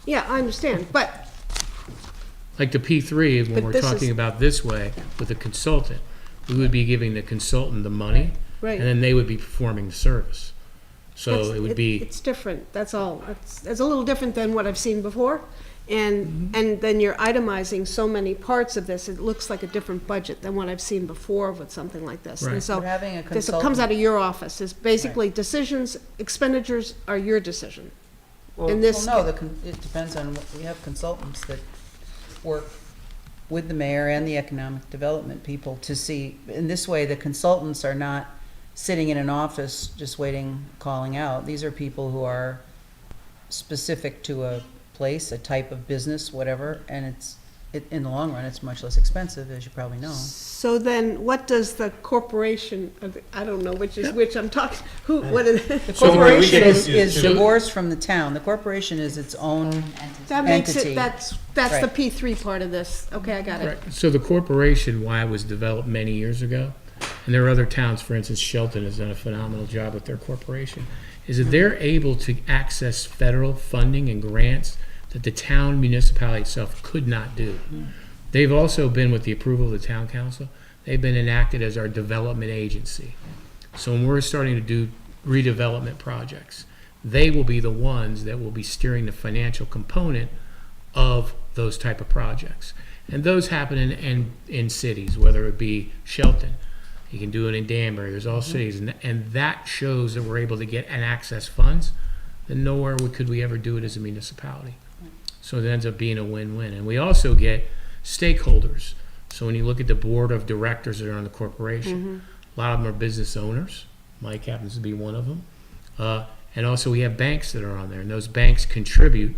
Yeah, I understand, but Like the P3, when But we're this talking is- about this way with a consultant, we would be giving the consultant the money, Right. and then they would be performing the service. So That's- it would be, It's different, that's all. It's a little different than what I've seen before. And then you're itemizing so many parts of this, it looks like a different budget than what I've seen before with something like this. And Right. so But having a this comes consultant- out of your office, is basically decisions, expenditures are your decision. Well, In this well, no, it depends on, we have consultants that work with the mayor and the economic development people to see, in this way, the consultants are not sitting in an office just waiting, calling out. These are people who are specific to a place, a type of business, whatever, and in the long run, it's much less expensive, as you probably know. So then, what does the corporation, I don't know which is which, I'm talking, what is The it? corporation get is to- divorced from the town. The corporation is its own That makes entity. it, that's the Right. P3 part of this. Okay, I got it. right. So the corporation, why it was developed many years ago, and there are other towns, for instance, Shelton has done a phenomenal job with their corporation, is that they're able to access federal funding and grants that the town municipality itself could not do. They've also been, with the approval of the town council, they've been enacted as our development agency. So when we're starting to do redevelopment projects, they will be the ones that will be steering the financial component of those type of projects. And those happen in cities, whether it be Shelton, you can do it in Danbury, there's all cities, and that shows that we're able to get and access funds that nowhere could we ever do it as a municipality. So it ends up being a win-win. And we also get stakeholders. So when you look at the board of directors that are on the corporation, a lot of them are business owners. Mike happens to be one of them. And also we have banks that are on there, and those banks contribute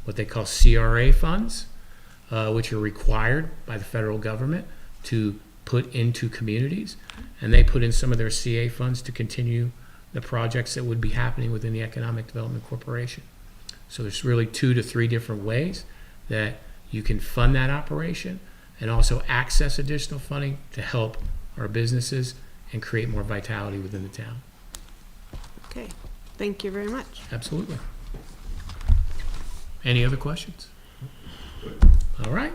what they call CRA funds, which are required by the federal government to put into communities. And they put in some of their CA funds to continue the projects that would be happening within the Economic Development Corporation. So there's really 2 to 3 different ways that you can fund that operation and also access additional funding to help our businesses and create more vitality within the town. Okay, thank you very much. Absolutely. Any other questions? All right.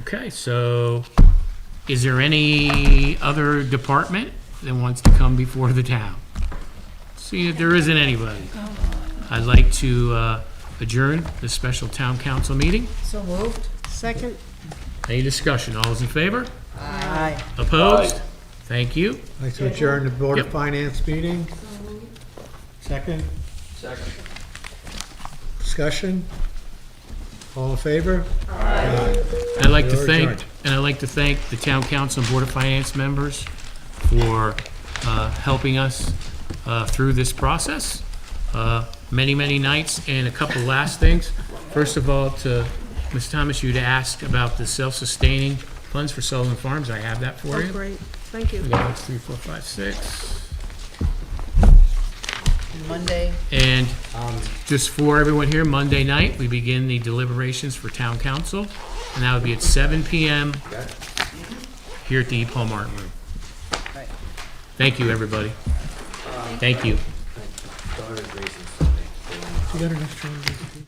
Okay, so is there any other department that wants to come before the town? See if there isn't anybody. I'd like to adjourn the special town council meeting. So moved. Second? Any discussion? All those in favor? Aye. Opposed? Thank you. I'd like to adjourn the Board of Yep. Finance meeting. Second? Second. Discussion? All in favor? I'd like to We're thank, adjourned. and I'd like to thank the town council and board of finance members for helping us through this process. Many, many nights, and a couple last things. First of all, to Ms. Thomas, you'd asked about the self-sustaining funds for Sullivan Farms. I have that for Oh, you. great, thank you. We got 1, 2, 3, 4, 5, 6. Monday. And just for everyone here, Monday night, we begin the deliberations for town council, and that would be at 7 p.m. here at the E. Paul Martin Room. Right. Thank you, everybody. Thank you. You got an extra one?